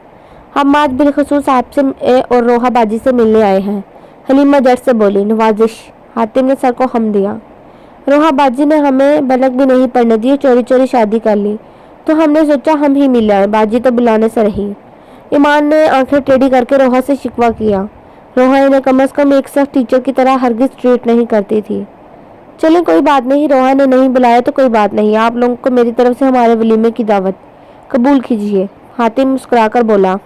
हम आज बिलखसूस आपसे और रोहा बाजी से मिलने आए हैं, हलीमा जट से बोली। नवाजिश, हातिम ने सर को हम दिया। रोहा बाजी ने हमें बलक भी नहीं पड़ने दी, चोरी चोरी शादी कर ली, तो हमने सोचा हम ही मिल आए, बाजी तो बुलाने से रही। ईमान ने आंखें टेढ़ी करके रोहा से शिकवा किया। रोहा इन्हें कम अज कम एक सख्त टीचर की तरह हरगिज ट्रीट नहीं करती थी। चलें कोई बात नहीं, रोहा ने नहीं बुलाया तो कोई बात नहीं, आप लोगों को मेरी तरफ से हमारे वलीमे की दावत कबूल कीजिए, हातिम मुस्कुराकर बोला।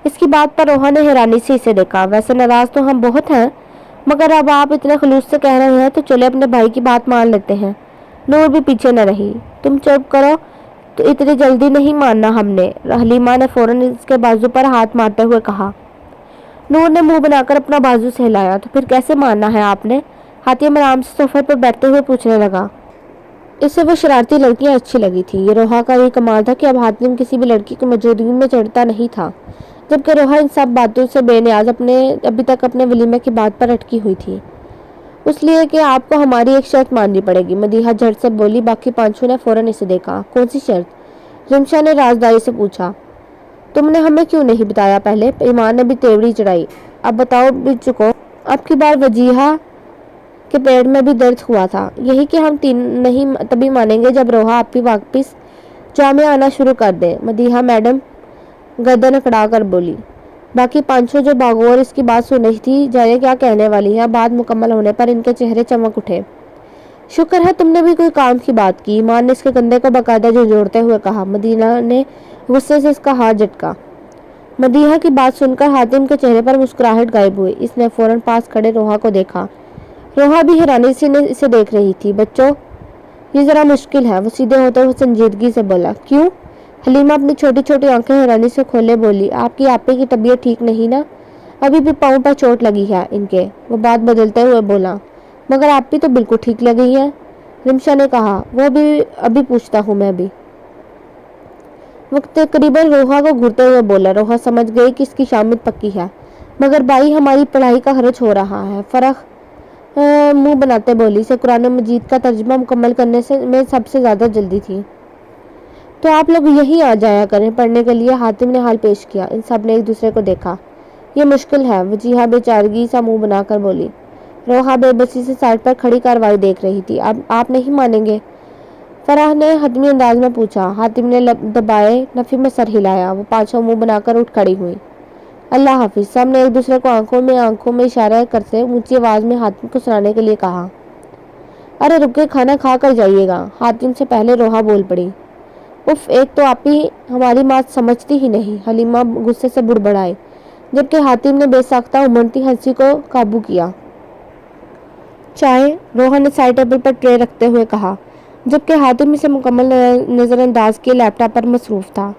इसकी बात पर रोहा ने हैरानी से इसे देखा। वैसे नाराज तो हम बहुत हैं, मगर अब आप इतने खलूस से कह रहे हैं तो चले अपने भाई की बात मान लेते हैं। नूर भी पीछे न रही। तुम चुप करो, तो इतनी जल्दी नहीं मानना हमने, हलीमा ने फौरन इसके बाजू पर हाथ मारते हुए कहा। नूर ने मुंह बनाकर अपना बाजू से हिलाया। तो फिर कैसे मानना है आपने? हातिम आराम से सोफे पर बैठते हुए पूछने लगा। इसे वो शरारती लड़कियां अच्छी लगी थी। ये रोहा का ये कमाल था कि अब हातिम किसी भी लड़की की मौजूदगी में चढ़ता नहीं था, जबकि रोहा इन सब बातों से बेनियाज अभी तक अपने वलीमे की बात पर अटकी हुई थी। इसलिए कि आपको हमारी एक शर्त माननी पड़ेगी, मदीहा झट से बोली। बाकी पांचों ने फौरन इसे देखा। कौन सी शर्त? रिमशा ने राजदारी से पूछा। तुमने हमें क्यों नहीं बताया पहले? ईमान ने भी तेवड़ी चढ़ाई। अब बताओ भी चुको। अब की बार वजीहा के पेट में भी दर्द हुआ था। यही कि हम तीन नहीं तभी मानेंगे जब रोहा आपकी वापस जामे आना शुरू कर दे, मदीहा मैडम गर्दन अकड़ा कर बोली। बाकी पांचों जो बागौर इसकी बात सुन रही थी, जाने क्या कहने वाली है। बात मुकम्मल होने पर इनके चेहरे चमक उठे। शुक्र है तुमने भी कोई काम की बात की, ईमान ने इसके कंधे को बाकायदा जोड़ते हुए कहा। मदीना ने गुस्से से इसका हाथ झटका। मदीहा की बात सुनकर हातिम के चेहरे पर मुस्कुराहट गायब हुई। इसने फौरन पास खड़े रोहा को देखा। रोहा भी हैरानी से इसे देख रही थी। बच्चों, ये जरा मुश्किल है, वो सीधे होते हुए संजीदगी से बोला। क्यों? हलीमा अपनी छोटी छोटी आंखें हैरानी से खोले बोली। आपकी आपे की तबीयत ठीक नहीं ना? अभी भी पाँव पर चोट लगी है इनके, वो बात बदलते हुए बोला। मगर आप भी तो बिल्कुल ठीक लगी है, रिमशा ने कहा। वो भी अभी पूछता हूँ मैं भी, वक्त करीबन रोहा को घूरते हुए बोला। रोहा समझ गई कि इसकी शामिल पक्की है। मगर भाई, हमारी पढ़ाई का खर्च हो रहा है, फर्क मुंह बनाते बोली। से कुरान मजीद का तर्जुमा मुकम्मल करने से में सबसे ज्यादा जल्दी थी, तो आप लोग यहीं आ जाया करें पढ़ने के लिए, हातिम ने हाल पेश किया। इन सब ने एक दूसरे को देखा। ये मुश्किल है, वजीहा बेचारगी सा मुंह बनाकर बोली। रोहा बेबसी से साइड पर खड़ी कार्रवाई देख रही थी। अब आप नहीं मानेंगे? फराह ने हतमी अंदाज में पूछा। हातिम ने दबाए नफी में सर हिलाया। वो पांचों मुंह बनाकर उठ खड़ी हुई। अल्लाह हाफिज, सबने एक दूसरे को आंखों में इशारा करते ऊंची आवाज में हातिम को सुनाने के लिए कहा। अरे रुके, खाना खा कर जाइएगा, हातिम से पहले रोहा बोल पड़ी। उफ, एक तो आप ही हमारी बात समझती ही नहीं, हलीमा गुस्से से बुड़बड़ाई, जबकि हातिम ने बेसाख्ता उमड़ती हंसी को काबू किया। चाय, रोहा ने साइड टेबल पर ट्रे रखते हुए कहा, जबकि हातिम इसे मुकम्मल नजरअंदाज किए लैपटॉप पर मसरूफ था।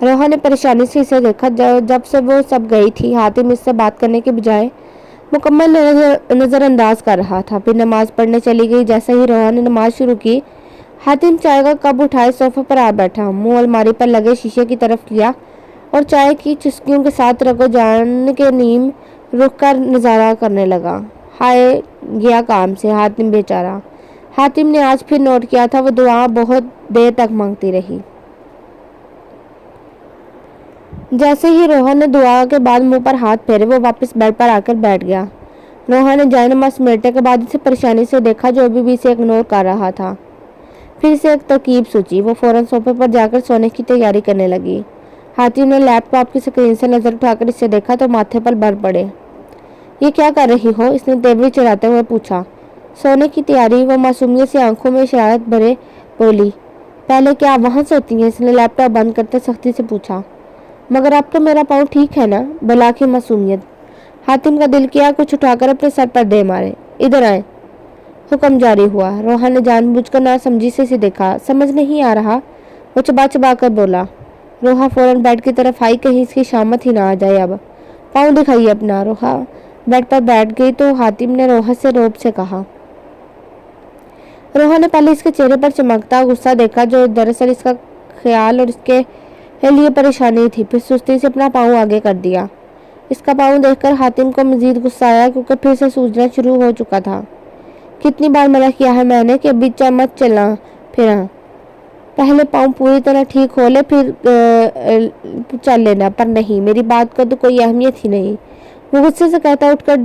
रोहा ने परेशानी से इसे देखा। जब से वो सब गई थी, हातिम इससे बात करने के बजाय मुकम्मल नजरअंदाज कर रहा था। फिर नमाज पढ़ने चली गई। जैसे ही रोहा ने नमाज शुरू की, हातिम चाय का कप उठाए सोफे पर आ बैठा, मुंह अलमारी पर लगे शीशे की तरफ किया और चाय की चुस्कियों के साथ रगो जान के नीम रुक कर नजारा करने लगा। हाय गया काम से हातिम बेचारा। हातिम ने आज फिर नोट किया था, वो दुआ बहुत देर तक मांगती रही। जैसे ही रोहा ने दुआ के बाद मुंह पर हाथ फेरे, वो वापस बेड पर आकर बैठ गया। रोहा ने जायनमाज समेटने के बाद इसे परेशानी से देखा, जो अभी भी इसे इग्नोर कर रहा था। फिर से एक तरकीब सोची। वो फौरन सोफे पर जाकर सोने की तैयारी करने लगी। हातिम ने लैपटॉप की स्क्रीन से नजर उठाकर इसे देखा तो माथे पर बल पड़े। ये क्या कर रही हो? इसने तेवरी चढ़ाते हुए पूछा। सोने की तैयारी। वो मासूमियत से आंखों में शरारत भरे बोली। पहले क्या आप वहां सोती हैं? इसने लैपटॉप बंद करते सख्ती से पूछा। मगर अब तो मेरा पाँव ठीक है ना? भला की मासूमियत। हातिम का दिल किया कुछ उठाकर अपने सर पर दे मारे। इधर आए। हुक्म जारी हुआ। रोहा ने जानबूझकर नासमझी से इसे देखा। समझ नहीं आ रहा, वो चबा चबा कर बोला। रोहा फौरन बेड की तरफ आई, कहीं इसकी शामत ही ना आ जाए। अब पाँव दिखाइए अपना। रोहा बेड पर बैठ गई तो हातिम ने रोहा से रौब से कहा। रोहा ने पहले इसके चेहरे पर चमकता गुस्सा देखा जो दरअसल इसका ख्याल और इसके लिए परेशानी थी। फिर सुस्ती से अपना पाँव आगे कर दिया। इसका पाँव देखकर हातिम को मजीद गुस्सा आया, क्योंकि फिर से सूजना शुरू हो चुका था। कितनी बार मना किया है मैंने कि बीचा मत चलना फिर, पहले पाँव पूरी तरह ठीक हो ले फिर चल लेना। पर नहीं, मेरी बात को तो कोई अहमियत ही नहीं। वो गुस्से से कहता उठकर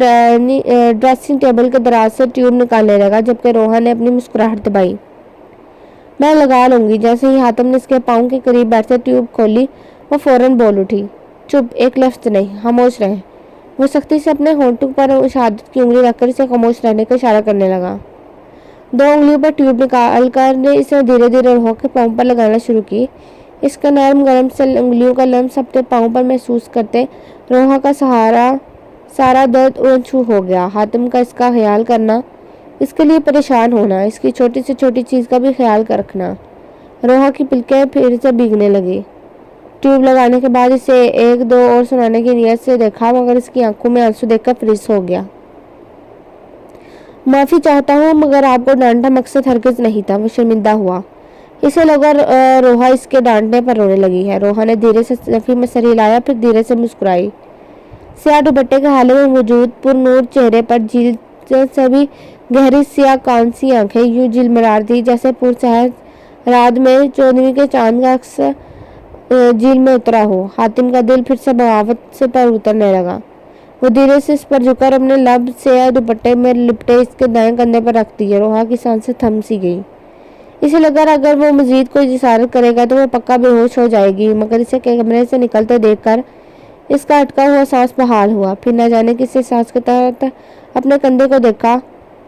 ड्रेसिंग टेबल के दराज से ट्यूब निकालने लगा, जबकि रोहा ने अपनी मुस्कुराहट दबाई। मैं लगा लूंगी। जैसे ही हातिम ने इसके पाँव के करीब बैठते ट्यूब खोली, वो फौरन बोल उठी। चुप, एक लफ्ज नहीं, खामोश रहे। वो सख्ती से अपने होंठों पर शहादत की उंगली रखकर इसे खामोश रहने का इशारा करने लगा। 2 उंगलियों पर ट्यूब निकाल कर इसे धीरे धीरे रोहा के पाँव पर लगाना शुरू की। इसका नरम गरम से उंगलियों का लम्स अपने पाँव पर महसूस करते रोहा का सारा दर्द उड़छू हो गया। हातिम का इसका ख्याल करना, इसके लिए परेशान होना, इसकी छोटी से छोटी चीज़ का भी ख्याल कर रखना। रोहा की पलकें फिर से भीगने लगी। ट्यूब लगाने के बाद इसे 1-2 और सुनाने की नीयत से देखा, मगर इसकी आंखों में आंसू देखकर फ्रीज हो गया। माफ़ी चाहता हूँ, मगर आपको डांटना मकसद हरगिज नहीं था। वो शर्मिंदा हुआ। इसे लगा रोहा इसके डांटने पर रोने लगी है। रोहा ने धीरे से नफी में सर हिलाया, फिर धीरे से मुस्कुराई। स्याह दुपट्टे के हाले में मौजूद पुरनूर चेहरे पर झील से भी गहरी स्याह कांसी आंखें यूं झिलमिला थी जैसे पुरसहर रात में चौदहवीं के चांद का अक्स झील में उतरा हो। हातिम का दिल फिर से बगावत से पर उतरने लगा। वो धीरे से इस पर झुकर अपने लब से दुपट्टे में लिपटे इसके दाएं कंधे पर रख दिए। रोहा की सांसें थम सी गई। इसे लगा अगर वो मजीद कोई इशारा करेगा तो वो पक्का बेहोश हो जाएगी, मगर इसे कमरे से निकलते देखकर इसका अटका हुआ सांस बहाल हुआ। फिर न जाने किसी सांस के तहत अपने कंधे को देखा,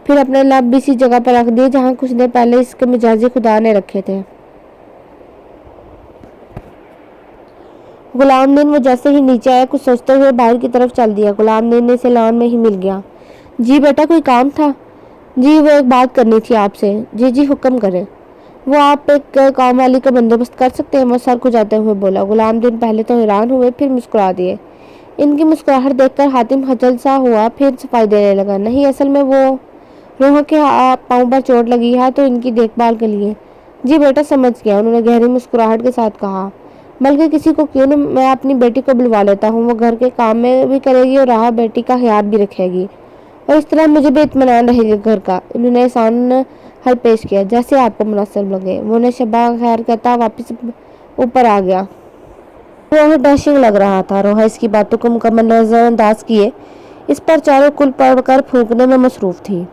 फिर अपने लब भी इसी जगह पर रख दिए जहाँ कुछ देर पहले इसके मिजाजी खुदा ने रखे थे। गुलामदीन वो जैसे ही नीचे आया कुछ सोचते हुए बाहर की तरफ चल दिया। गुलामदीन ने इसे लॉन में ही मिल गया। जी बेटा, कोई काम था? जी, वो एक बात करनी थी आपसे। जी जी, हुक्म करें। वो आप एक काम वाली का बंदोबस्त कर सकते हैं? वो सर खुजाते हुए बोला। गुलामदीन पहले तो हैरान हुए, फिर मुस्कुरा दिए। इनकी मुस्कुराहट देखकर हातिम हचल सा हुआ, फिर सफाई देने लगा। नहीं, असल में वो रोहा के पाँव पर चोट लगी है तो इनकी देखभाल के लिए। जी बेटा, समझ गया, उन्होंने गहरी मुस्कुराहट के साथ कहा। बल्कि किसी को क्यों न, मैं अपनी बेटी को बुलवा लेता हूँ। वो घर के काम में भी करेगी और राह बेटी का ख्याल भी रखेगी, और इस तरह मुझे भी इत्मीनान रहेगा घर का। इन्होंने आसान हल पेश किया, जैसे आपको मुनासिब लगे। वो ने शबा खैर कहता वापस ऊपर आ गया। रोहा डैशिंग लग रहा था। रोहा इसकी बातों को मुकम्मल नजरअंदाज किए इस पर चारों कुल पढ़कर फूंकने में मसरूफ थी।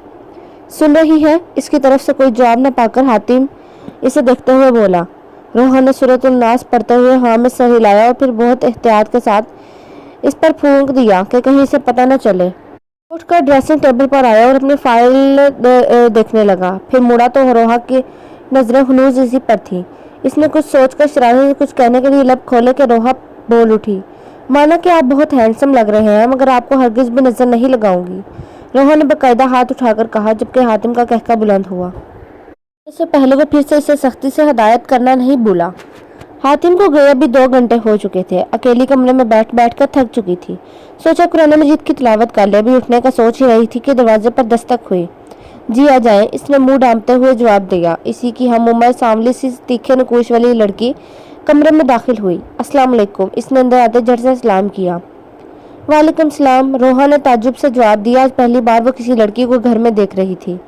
सुन रही है? इसकी तरफ से कोई जवाब न पाकर हातिम इसे देखते हुए बोला। रोहा ने सूरतुल नास पढ़ते हुए हाँ में सर हिलाया और फिर बहुत एहतियात के साथ इस पर फूंक दिया कि कहीं इसे पता न चले। उठकर ड्रेसिंग टेबल पर आया और अपनी फाइल देखने लगा। फिर मुड़ा तो रोहा की नजरें हुनूज इसी पर थी। इसने कुछ सोचकर शरारत से कुछ कहने के लिए लब खोले कि रोहा बोल उठी। माना कि आप बहुत हैंडसम लग रहे हैं, मगर आपको हरगिज भी नजर नहीं लगाऊंगी। रोहा ने बाकायदा हाथ उठाकर कहा, जबकि हातिम का कहका बुलंद हुआ। इससे पहले वो फिर से इसे सख्ती से हदायत करना नहीं भूला। हातिम को गए अभी 2 घंटे हो चुके थे। अकेली कमरे में बैठ बैठ कर थक चुकी थी। सोचा कुरान मजीद की तिलावत कर ले। अभी उठने का सोच ही रही थी कि दरवाजे पर दस्तक हुई। जी आ जाए, इसने मुंह डांपते हुए जवाब दिया। इसी की हम उम्र सांवली सी तीखे नकूश वाली लड़की कमरे में दाखिल हुई। अस्सलाम वालेकुम, इसने अंदर आते झट से सलाम किया। वालेकुम सलाम, रोहा ने ताज्जुब से जवाब दिया। आज पहली बार वो किसी लड़की को घर में देख रही थी।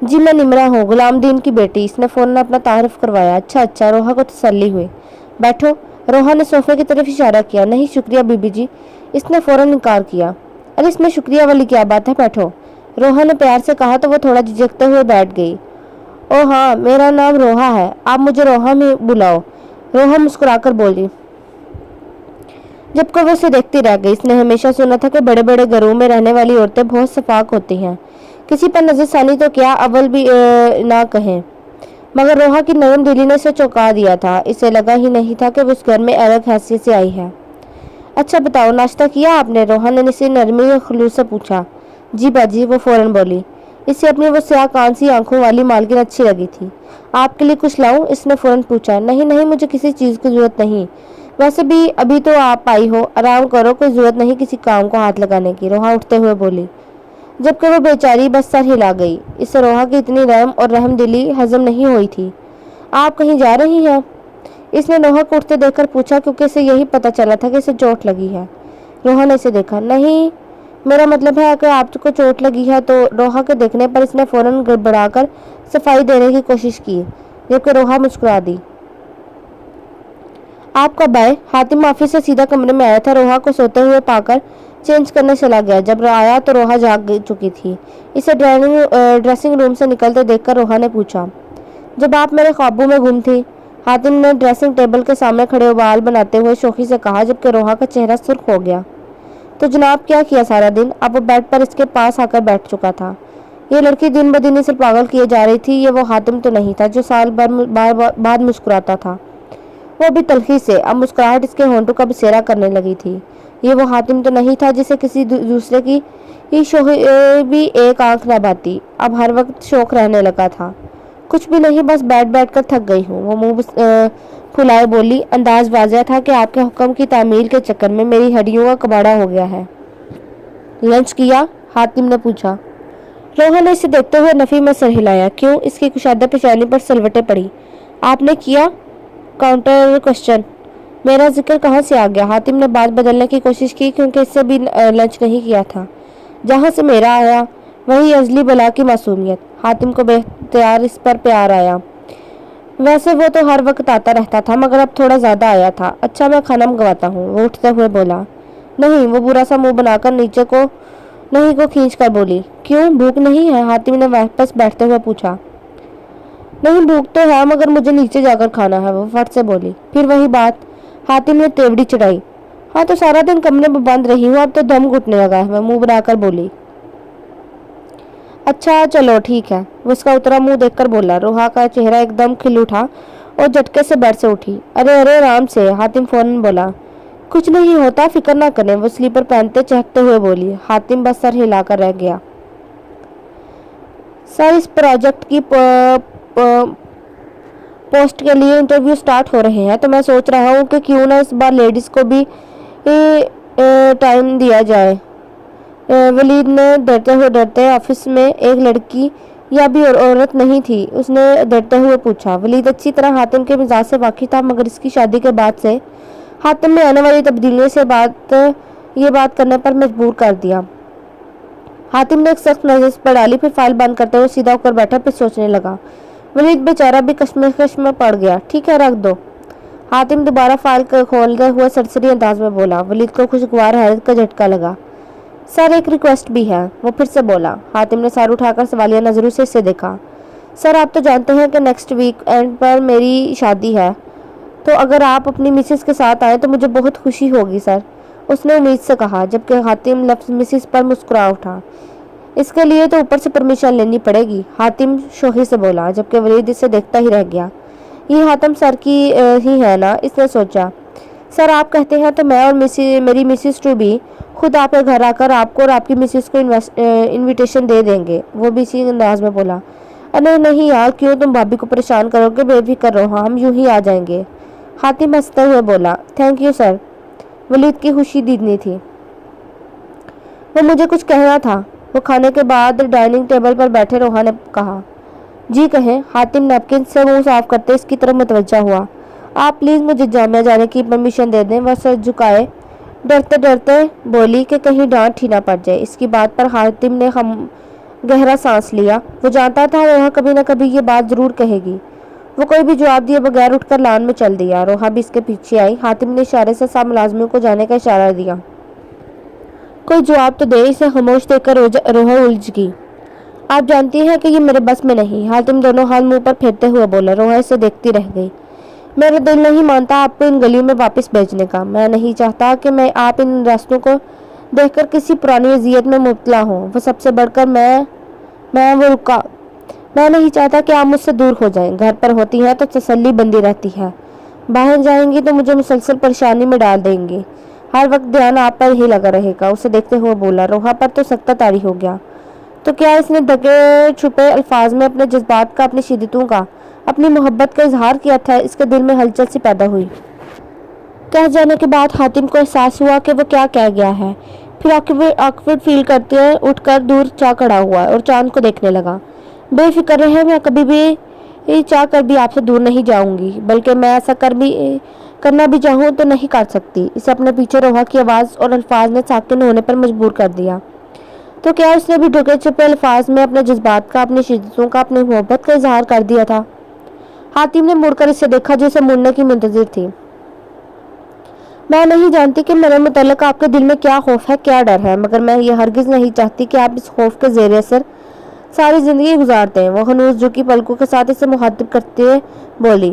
जी मैं निमरा हूँ, गुलामदीन की बेटी। इसने फौरन अपना तारुफ करवाया। अच्छा अच्छा, रोहा को तसल्ली हुई। बैठो। रोहा ने सोफे की तरफ इशारा किया। नहीं शुक्रिया बीबी जी, इसने फौरन इनकार किया। अरे इसमें शुक्रिया वाली क्या बात है, बैठो, रोहा ने प्यार से कहा तो वो थोड़ा झिझकते हुए बैठ गई। ओ हाँ, मेरा नाम रोहा है, आप मुझे रोहा में बुलाओ। रोहा मुस्कुराकर बोली। जबकि वो उसे देखती रह गई। इसने हमेशा सुना था कि बड़े बड़े घरों में रहने वाली औरतें बहुत सफाक होती हैं, किसी पर नजरसानी तो क्या अव्वल भी ना कहें। मगर रोहा की नरम दिली ने उसे चौंका दिया था। इसे लगा ही नहीं था कि वो उस घर में अलग हैसियत से आई है। अच्छा बताओ, नाश्ता किया आपने? रोहा ने इसे नरमी और खलूस से पूछा। जी बाजी, वो फौरन बोली। इसे अपनी वो स्याह कान सी आंखों वाली मालकिन अच्छी लगी थी। आपके लिए कुछ लाऊं? इसने फौरन पूछा। नहीं नहीं, मुझे किसी चीज की जरूरत नहीं। वैसे भी अभी तो आप आई हो, आराम करो, कोई जरूरत नहीं किसी काम को हाथ लगाने की, रोहा उठते हुए बोली। जबकि वो बेचारी बस सर हिला गई। इसे रोहा की इतनी रहम और रहमदिली हजम नहीं हुई थी। आप कहीं जा रही हैं? इसने रोहा को उठते देखकर पूछा, क्योंकि इसे यही पता चला था कि इसे चोट लगी है। रोहा ने इसे देखा। नहीं, मेरा मतलब है कि आपको चोट लगी है। तो रोहा के देखने पर इसने फौरन गड़बड़ाकर सफाई देने की कोशिश की, जबकि रोहा मुस्कुरा दी। आप कब आए? हातिम ऑफिस से सीधा कमरे में आया था। रोहा को सोते हुए पाकर चेंज करने चला गया। जब आया तो रोहा जाग चुकी थी। इसे ड्रेसिंग रूम से निकलते देखकर रोहा ने पूछा, जब आप मेरे ख्वाबों में गुम थी? हातिम ने ड्रेसिंग टेबल के सामने खड़े उबाल बनाते हुए शोखी से कहा, जबकि रोहा का चेहरा सुर्ख हो गया। तो जनाब क्या किया सारा दिन? अब वो बेड पर इसके पास आकर बैठ चुका था। ये लड़की दिन ब दिन इसे पागल किए जा रही थी। ये वो हातिम तो नहीं था जो साल भर बाद मुस्कुराता था। वो भी तल्खी से। अब मुस्कुराहट इसके होंठों का बसेरा करने लगी थी। ये वो हातिम तो नहीं था जिसे किसी दूसरे की भी एक आंख न भाती। अब हर वक्त शौक रहने लगा था। कुछ भी नहीं, बस बैठ कर थक गई हूँ, वो मुंह फुलाए बोली। अंदाज वाज़ह था कि आपके हुक्म की तामील के चक्कर में मेरी हड्डियों का कबाड़ा हो गया है। लंच किया? हातिम ने पूछा। रोहा ने इसे देखते हुए नफी में सर हिलाया। क्यों? इसकी कुशादा पेशानी पर सलवटें पड़ी। आपने किया? Counter question. मेरा जिक्र कहाँ से आ गया? हातिम ने बात बदलने की कोशिश की, क्योंकि इससे भी लंच नहीं किया था। जहाँ से मेरा आया वही अजली बला की मासूमियत। हातिम को बेख्तियार इस पर प्यार आया। वैसे वो तो हर वक्त आता रहता था, मगर अब थोड़ा ज्यादा आया था। अच्छा, मैं खाना मंगवाता हूँ, वो उठते हुए बोला। नहीं, वो बुरा सा मुंह बनाकर नीचे को नहीं को खींच कर बोली। क्यों, भूख नहीं है? हातिम ने वापस बैठते हुए पूछा। नहीं, भूख तो है, मगर मुझे नीचे जाकर खाना है, वो फट से बोली। फिर वही बात। हातिम ने तेवड़ी चढ़ाई। हाँ, तो सारा दिन कमरे में बंद रही हूँ, अब तो दम घुटने लगा है, वह मुंह बनाकर बोली। अच्छा चलो ठीक है, वो उसका उतरा मुंह देखकर बोला। रोहा का चेहरा एकदम खिल उठा और झटके से बेड से उठी। अरे अरे आराम से, हातिम फौरन बोला। कुछ नहीं होता, फिक्र ना करें, वो स्लीपर पहनते चहकते हुए बोली। हातिम बस सर हिलाकर रह गया। सर, इस प्रोजेक्ट की पोस्ट के लिए इंटरव्यू स्टार्ट हो रहे हैं, तो मैं सोच रहा हूँ कि क्यों ना इस बार लेडीज को भी टाइम दिया जाए। वलीद ने डरते ऑफिस में एक लड़की या भी औरत नहीं थी, उसने डरते हुए पूछा। वलीद अच्छी तरह हातिम के मिजाज से वाकिफ था, मगर इसकी शादी के बाद से हातिम में आने वाली तब्दीलियों से ये बात करने पर मजबूर कर दिया। हातिम ने एक सख्त नजर पर डाली, फिर फाइल बंद करते हुए सीधा होकर बैठा, फिर सोचने लगा। वलीद बेचारा भी कश्मकश में पड़ गया। ठीक है, रख दो। हातिम दोबारा फाइल खोलते हुए सरसरी अंदाज में बोला। वलीद को खुशगवार हैरत का झटका लगा। सर, एक रिक्वेस्ट भी है, वो फिर से बोला। हातिम ने सर उठाकर सवालिया नजरों से इसे देखा। सर, आप तो जानते हैं कि नेक्स्ट वीक एंड पर मेरी शादी है, तो अगर आप अपनी मिसेस के साथ आए तो मुझे बहुत खुशी होगी सर, उसने उम्मीद से कहा, जबकि हातिम लफ्ज मिसेस पर मुस्कुरा उठा। इसके लिए तो ऊपर से परमिशन लेनी पड़ेगी, हातिम शोखी से बोला, जबकि वलीद इसे देखता ही रह गया। ये हातिम सर की ही है ना, इसने सोचा। सर, आप कहते हैं तो मैं और मेरी मिसेस टू भी खुद आपके घर आकर आपको और आपकी मिसेस को इनविटेशन दे देंगे, वो भी इसी अंदाज में बोला। अरे नहीं यार, क्यों तुम भाभी को परेशान करोगे, बेफिक्र रहो, हम यूं ही आ जाएंगे, हातिम हंसते हुए बोला। थैंक यू सर, वलीद की खुशी दीदनी थी। वो मुझे कुछ कहना था, वो खाने के बाद डाइनिंग टेबल पर बैठे रोहा ने कहा। जी कहें, हातिम नैपकिन से मुंह साफ करते इसकी तरफ मुतवज्जा हुआ। आप प्लीज़ मुझे जामिया जाने की परमिशन दे दें, वह सर झुकाए डरते डरते बोली कि कहीं डांट ही ना पड़ जाए। इसकी बात पर हातिम ने गहरा सांस लिया। वो जानता था रोहा कभी न कभी ये बात जरूर कहेगी। वो कोई भी जवाब दिए बगैर उठकर लान में चल दिया। रोहा भी इसके पीछे आई। हातिम ने इशारे से सब मुलाजमों को जाने का इशारा दिया। कोई जवाब तो दे, इसे खामोश देखकर रोहा उलझ गई। आप जानती हैं कि ये मेरे बस में नहीं, हातिम दोनों हाथ मुंह पर फेरते हुए बोला। रोहा इसे देखती रह गई। मेरा दिल नहीं मानता आपको इन गलियों में वापस भेजने का। मैं नहीं चाहता कि मैं आप इन रास्तों को देखकर किसी पुरानी अजियत में मुब्तला हूँ। वो सबसे बढ़कर मैं वो रुका। मैं नहीं चाहता कि आप मुझसे दूर हो जाएं। घर पर होती हैं तो तसल्ली बंदी रहती है, बाहर जाएंगी तो मुझे मुसलसल परेशानी में डाल देंगी। हर वक्त ध्यान आप पर ही लगा रहेगा। उसे देखते हुए बोला। रोहा पर तो सख्त तारी हो गया। तो क्या इसने दगे छुपे अल्फाज में अपने जज्बात का, अपनी शिद्दतों का, अपनी मोहब्बत का इजहार किया था? इसके दिल में हलचल सी पैदा हुई। कह जाने के बाद हातिम को एहसास हुआ कि वो क्या कह गया है। फिर ऑकवर्ड फील करते हुए उठकर दूर जा खड़ा हुआ और चांद को देखने लगा। बेफिक्र रहे, मैं कभी भी चाह कर भी आपसे दूर नहीं जाऊंगी, बल्कि मैं ऐसा करना भी चाहूँ तो नहीं कर सकती। इसे अपने पीछे रोहा की आवाज़ और अल्फाज ने साकिन होने पर मजबूर कर दिया। तो क्या उसने भी ढुके छुपे अल्फाज में अपने जज्बात का, अपनी शिद्दतों का, अपनी मोहब्बत का इजहार कर दिया था? हातिम ने मुड़कर इसे देखा जो इसे मुड़ने की मुंतजिर थी। मैं नहीं जानती कि मेरे मुतल्लिक आपके दिल में क्या खौफ है, क्या डर है, मगर मैं ये हरगिज़ नहीं चाहती कि आप इस खौफ के ज़ेर असर सारी ज़िंदगी गुजारते हैं। वो हनूस झुकी पलकों के साथ इसे मुखातिब करते हुए बोली।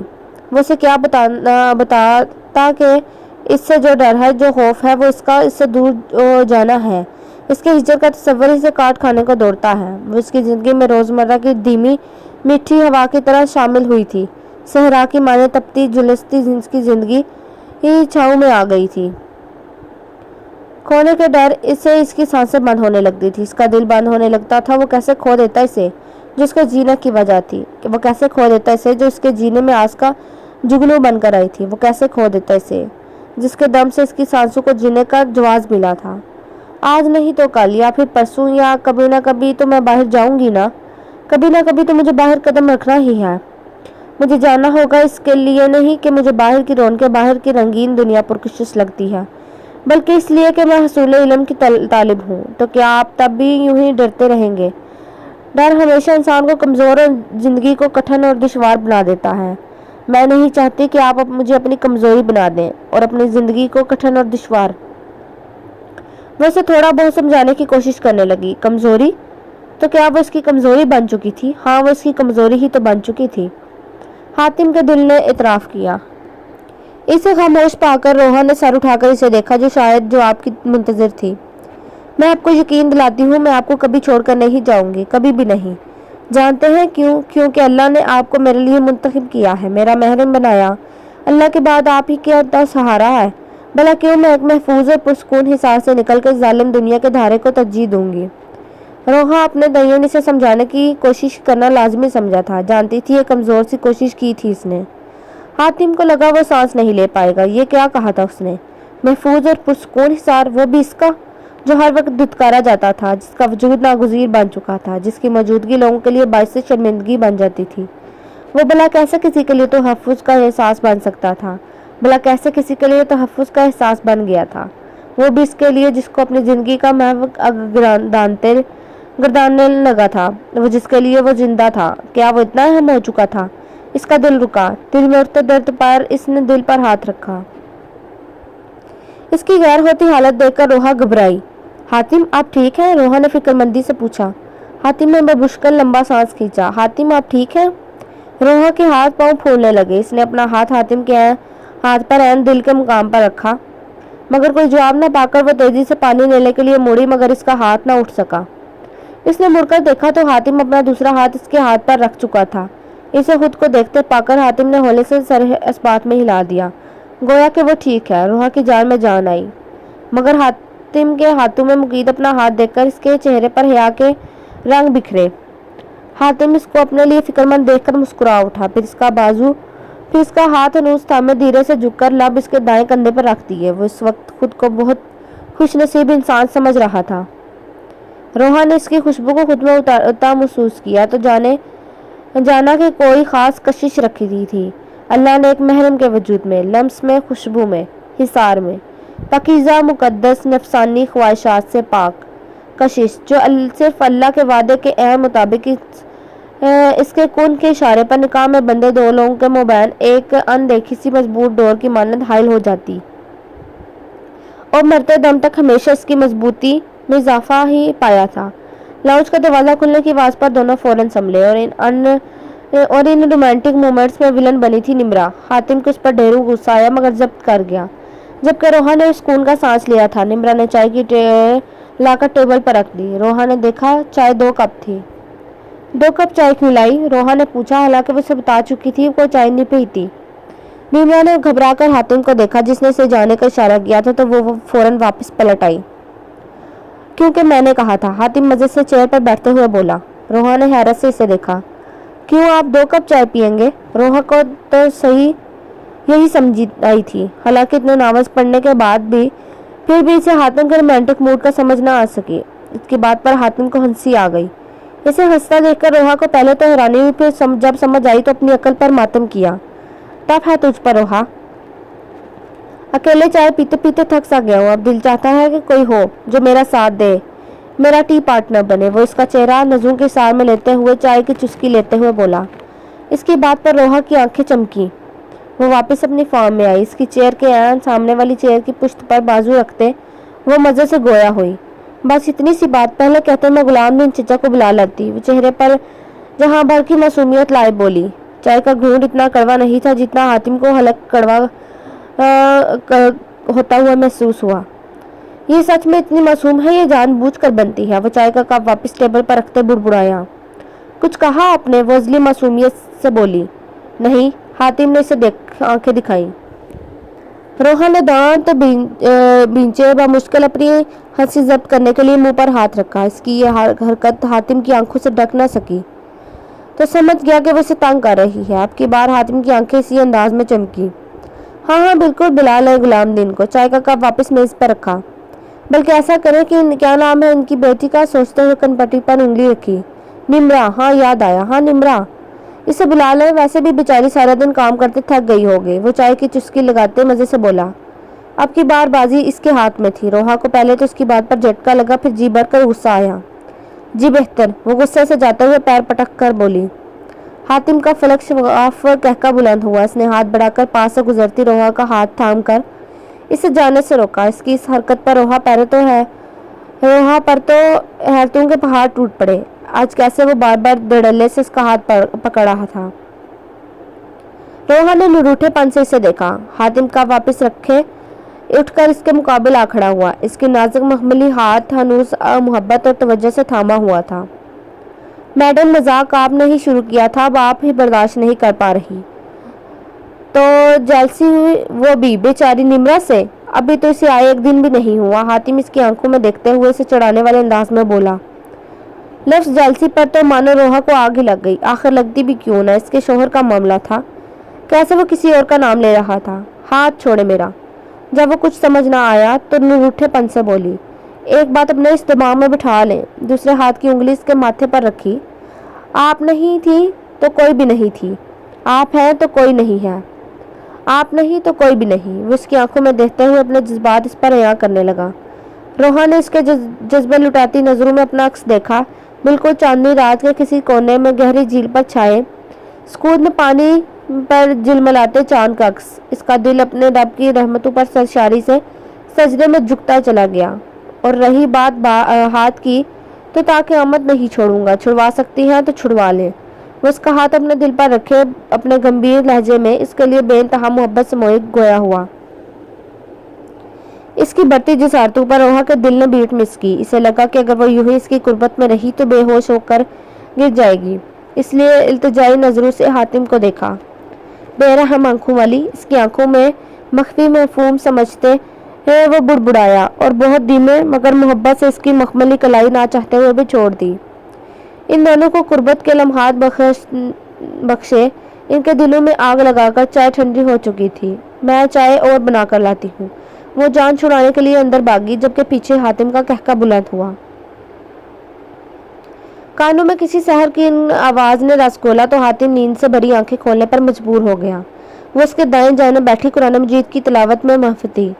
वो उसे क्या बताता कि इससे जो डर है, जो खौफ है, वो इससे दूर जाना है। इसके हिजर का तस्वर इसे काट खाने को दौड़ता है। वो इसकी ज़िंदगी में रोज़मर्रा की धीमी मीठी हवा की तरह शामिल हुई थी। सहरा की माने तपती झुलसती इसकी ज़िंदगी ही छाँव में आ गई थी। खोने के डर इससे इसकी सांसें बंद होने लगती थी। इसका दिल बंद होने लगता था। वो कैसे खो देता इसे जो इसके जीने की वजह थी। वो कैसे खो देता इसे जो इसके जीने में आस का जुगनू बनकर आई थी। वो कैसे खो देता इसे जिसके दम से इसकी सांसों को जीने का जवाब मिला था। आज नहीं तो कल, या फिर परसों, या कभी ना कभी तो मैं बाहर जाऊंगी ना। कभी ना कभी तो मुझे बाहर कदम रखना ही है। मुझे जाना होगा, इसके लिए नहीं कि मुझे बाहर की रौनकें, बाहर की रंगीन दुनिया पुरकशिश लगती है, बल्कि इसलिए कि मैं हसूल इल्म की तालिब हूँ। तो क्या आप तब भी यूं ही डरते रहेंगे? डर हमेशा इंसान को कमज़ोर और ज़िंदगी को कठिन और दुश्वार बना देता है। मैं नहीं चाहती कि आप मुझे अपनी कमज़ोरी बना दें और अपनी ज़िंदगी को कठिन और दुश्वार। वैसे थोड़ा बहुत समझाने की कोशिश करने लगी। कमज़ोरी? तो क्या वो इसकी कमज़ोरी बन चुकी थी? हाँ, वो इसकी कमज़ोरी ही तो बन चुकी थी। हातिम के दिल ने इतराफ़ किया। इसे खामोश पाकर रोहा ने सर उठाकर इसे देखा, जो शायद जो आपकी मुंतज़िर थी। मैं आपको यकीन दिलाती हूँ, मैं आपको कभी छोड़कर नहीं जाऊंगी, कभी भी नहीं। जानते हैं क्यों? क्योंकि अल्लाह ने आपको मेरे लिए मुंतखब किया है, मेरा महरम बनाया। अल्लाह के बाद आप ही का सहारा है। भला क्यों मैं एक महफूज और पुरसकून हिसार से निकलकर जालिम दुनिया के धारे को तरजीह दूंगी? रोहा अपने दयन इसे समझाने की कोशिश करना लाजमी समझा था। जानती थी ये कमज़ोर सी कोशिश की थी इसने। हातिम को लगा वो सांस नहीं ले पाएगा। ये क्या कहा था उसने? महफूज और पुरसकून हिसार, वो भी इसका जो हर वक्त धुतकारा जाता था, जिसका वजूद नागुज़ीर बन चुका था, जिसकी मौजूदगी लोगों के लिए बाइस शर्मिंदगी बन जाती थी। वो भला कैसे किसी के लिए तहफ़्फ़ुज़ का एहसास बन सकता था? भला कैसे किसी के लिए तहफ़्फ़ुज़ का एहसास बन गया था? वो भी इसके लिए जिसको अपनी ज़िंदगी का महव गर्दानने लगा था, वो जिसके लिए वो जिंदा था। क्या वो इतना अहम हो चुका था? इसका दिल रुका। दिल में उठते दर्द पर इसने दिल पर हाथ रखा। इसकी गैर होती हालत देखकर रोहा घबराई। हातिम, आप ठीक हैं? रोहा ने फिक्रमंदी से पूछा। हातिम ने बेमुश्किल लंबा सांस खींचा। हातिम, आप ठीक हैं? रोहा के हाथ पांव फूलने लगे। इसने अपना हाथ हातिम के हाथ पर ऐन दिल के मुकाम पर रखा, मगर कोई जवाब न पाकर वो तेजी से पानी लेने के लिए मुड़ी, मगर इसका हाथ न उठ सका। इसने मुड़कर देखा तो हातिम अपना दूसरा हाथ इसके हाथ पर रख चुका था। इसे खुद को देखते पाकर हातिम ने हौले से सर इस बात में हिला दिया, गोया कि वो ठीक है। रोहा की जान में जान आई, मगर हातिम के हाथों में मुकीद अपना हाथ देखकर इसके चेहरे पर हया के रंग बिखरे। हातिम इसको अपने लिए फिक्रमंद देखकर मुस्कुरा उठा। फिर इसका हाथ अनूस थामे धीरे से झुककर लब इसके दाएं कंधे पर रख दिए। वो इस वक्त खुद को बहुत खुशनसीब इंसान समझ रहा था। रोहा ने इसकी खुशबू को खुद में उतारता महसूस किया तो जाना कि कोई खास कशिश रखी थी। अल्लाह ने एक महरम के वजूद में, लम्स में, खुशबू में, हिसार में, पाकीज़ा मुकद्दस नफसानी ख्वाहिशात से पाक कशिश, जो सिर्फ अल्लाह के वादे के अहम मुताबिक इसके कुन के इशारे पर निकाह में बंदे दो लोगों के मोबैन एक अनदेखी सी मजबूत डोर की मानद हाइल हो जाती और मरते दम तक हमेशा इसकी मजबूती में इजाफा ही पाया था। लाउंज का दरवाज़ा खुलने की आवाज़ पर दोनों फौरन संभले और इन और इन रोमांटिक मोमेंट्स में विलन बनी थी निम्रा। हातिम को उस पर ढेरों गुस्सा आया मगर जब्त कर गया। जबकि रोहा ने सुकून का सांस लिया था। निम्रा ने चाय की ट्रे लाकर टेबल पर रख दी। रोहा ने देखा चाय 2 कप थी। 2 कप चाय क्यों लाई? रोहा ने पूछा, हालांकि वो उसे बता चुकी थी वो चाय नहीं पीती। निम्रा ने घबराकर हातिम को देखा जिसने उसे जाने का इशारा किया था, तो वो फौरन वापस पलट आई। क्योंकि मैंने कहा था, हातिम मजे से चेयर पर बैठते हुए बोला। रोहा ने हैरत से इसे देखा। क्यों, आप 2 कप चाय पियेंगे? रोहा को तो सही यही समझी आई थी। हालांकि इतने नावज पढ़ने के बाद भी फिर भी इसे हातिम के रोमांटिक मूड का समझ ना आ सकी। इसकी बात पर हातिम को हंसी आ गई। इसे हंसता देखकर रोहा को पहले तो हैरानी हुई, फिर जब समझ आई तो अपनी अकल पर मातम किया। टफ है तुझ पर रोहा, अकेले चाय पीते पीते थक सा गया हूँ। अब दिल चाहता है कि कोई हो जो मेरा साथ दे, मेरा टी पार्टनर बने। वो इसका चेहरा नजरों के सार में लेते हुए चाय की चुस्की लेते हुए बोला। इसकी बात पर रोहा की आंखें चमकी। वो वापस अपनी फॉर्म में आई। इसकी चेयर के ऐन सामने वाली चेयर की पुश्त पर बाजू रखते वो मजे से गोया हुई। बस इतनी सी बात, पहले कहते मैं गुलाम बिन चचा को बुला लाती। वो चेहरे पर जहां भर की मासूमियत लाए बोली। चाय का घूंट इतना कड़वा नहीं था जितना हातिम को हलक कड़वा होता हुआ महसूस हुआ। ये सच में इतनी मासूम है, ये जानबूझकर बनती है। वो चाय का कप वापस टेबल पर रखते बुड़बुड़ाया। कुछ कहा आपने? वो अजली मासूमियत से बोली। नहीं, हातिम ने इसे आंखें दिखाई। रोहा ने दांत बींचे बमुश्किल अपनी हंसी जब्त करने के लिए मुंह पर हाथ रखा। इसकी ये हरकत हातिम की आंखों से ढक न सकी, तो समझ गया कि वो इसे तंग कर रही है। अब की बार हातिम की आंखें इसी अंदाज में चमकी। हाँ हाँ बिल्कुल, बुला ले गुलामदीन को। चाय का कप वापस मेज पर रखा। बल्कि ऐसा करें कि क्या नाम है इनकी बेटी का? सोचते हुए कनपट्टी पर उंगली रखी। निम्रा, हाँ याद आया, हाँ निम्रा, इसे बुला ले। वैसे भी बेचारी सारा दिन काम करते थक गई होगी। वो चाय की चुस्की लगाते मजे से बोला। अब की बार बाजी इसके हाथ में थी। रोहा को पहले तो उसकी बात पर झटका लगा, फिर जी भर कर गुस्सा आया। जी बेहतर, वो गुस्से से जाते हुए पैर पटक कर बोली। हातिम का फलक शफाफ कहका बुलंद हुआ। इसने हाथ बढ़ाकर पास से गुजरती रोहा का हाथ थाम कर इसे जाने से रोका। इसकी इस हरकत पर रोहा पर तो हैरतों के पहाड़ टूट पड़े। आज कैसे वो बार बार धड़ल्ले से इसका हाथ पकड़ रहा था। रोहा ने निरूठेपन से इसे देखा। हातिम का वापस रखे उठकर इसके मुकाबले आ खड़ा हुआ। इसके नाजुक मखमली हाथ हनूस मोहब्बत और तवज्जो से थामा हुआ था। मैडम, मजाक आपने ही शुरू किया था, अब आप ही बर्दाश्त नहीं कर पा रही तो जैसी हुई वो भी बेचारी निम्रा से। अभी तो इसे आए 1 दिन भी नहीं हुआ। हातिम इसकी आंखों में देखते हुए इसे चढ़ाने वाले अंदाज में बोला। लफ्ज जलसी पर तो मानो रोहा को आग ही लग गई। आखिर लगती भी क्यों ना, इसके शोहर का मामला था। कैसे वो किसी और का नाम ले रहा था? हाथ छोड़े मेरा। जब वो कुछ समझ ना आया तो निरूठेपन से बोली। एक बात अपने इस दिमाग में बिठा लें। दूसरे हाथ की उंगली इसके माथे पर रखी। आप नहीं थी तो कोई भी नहीं थी, आप हैं तो कोई नहीं है, आप नहीं तो कोई भी नहीं। वो इसकी आंखों में देखते हुए अपने जज्बात इस पर अयां करने लगा। रोहा ने इसके जज्बे लुटाती नजरों में अपना अक्स देखा। बिल्कुल चांदनी रात के किसी कोने में गहरी झील पर छाए स्कूद में पानी पर झिलमिलाते चांद का अक्स। इसका दिल अपने रब की रहमतों पर सरशारी से सजदे में झुकता चला गया। और रही बात हाथ की, तो ताकि आमद नहीं छोड़ूंगा। छुड़वा सकती हैं तो छुड़वा लें। वो उसका हाथ अपने दिल पर रखे अपने गंभीर लहजे में इसके लिए बेइंतहा मोहब्बत से मोहित गोया हुआ। इसकी बढ़ती जिसारतों पर रोहा के दिल ने बीट मिस की। इसे लगा कि अगर वो यूं ही इसकी कुर्बत में रही तो बेहोश होकर गिर जाएगी। इसलिए इल्तिजाई नजरों से हातिम को देखा। बेरहम आंखों वाली इसकी आंखों में मख्फी मफहूम समझते वो बुड़बुड़ाया और बहुत धीमे मगर मोहब्बत से इसकी मखमली कलाई ना चाहते हुए भी छोड़ दी। इन दोनों को कुर्बत के लम्हात बख्शे इनके दिलों में आग लगाकर चाय ठंडी हो चुकी थी। मैं चाय और बना कर लाती हूँ। वो जान छुड़ाने के लिए अंदर भागी, जबकि पीछे हातिम का कहका बुलंद हुआ। कानों में किसी शहर की आवाज ने रस खोला तो हातिम नींद से भरी आंखें खोलने पर मजबूर हो गया। वो उसके दाएं जाने बैठी कुरान मजीद की तिलावत में महफ थी।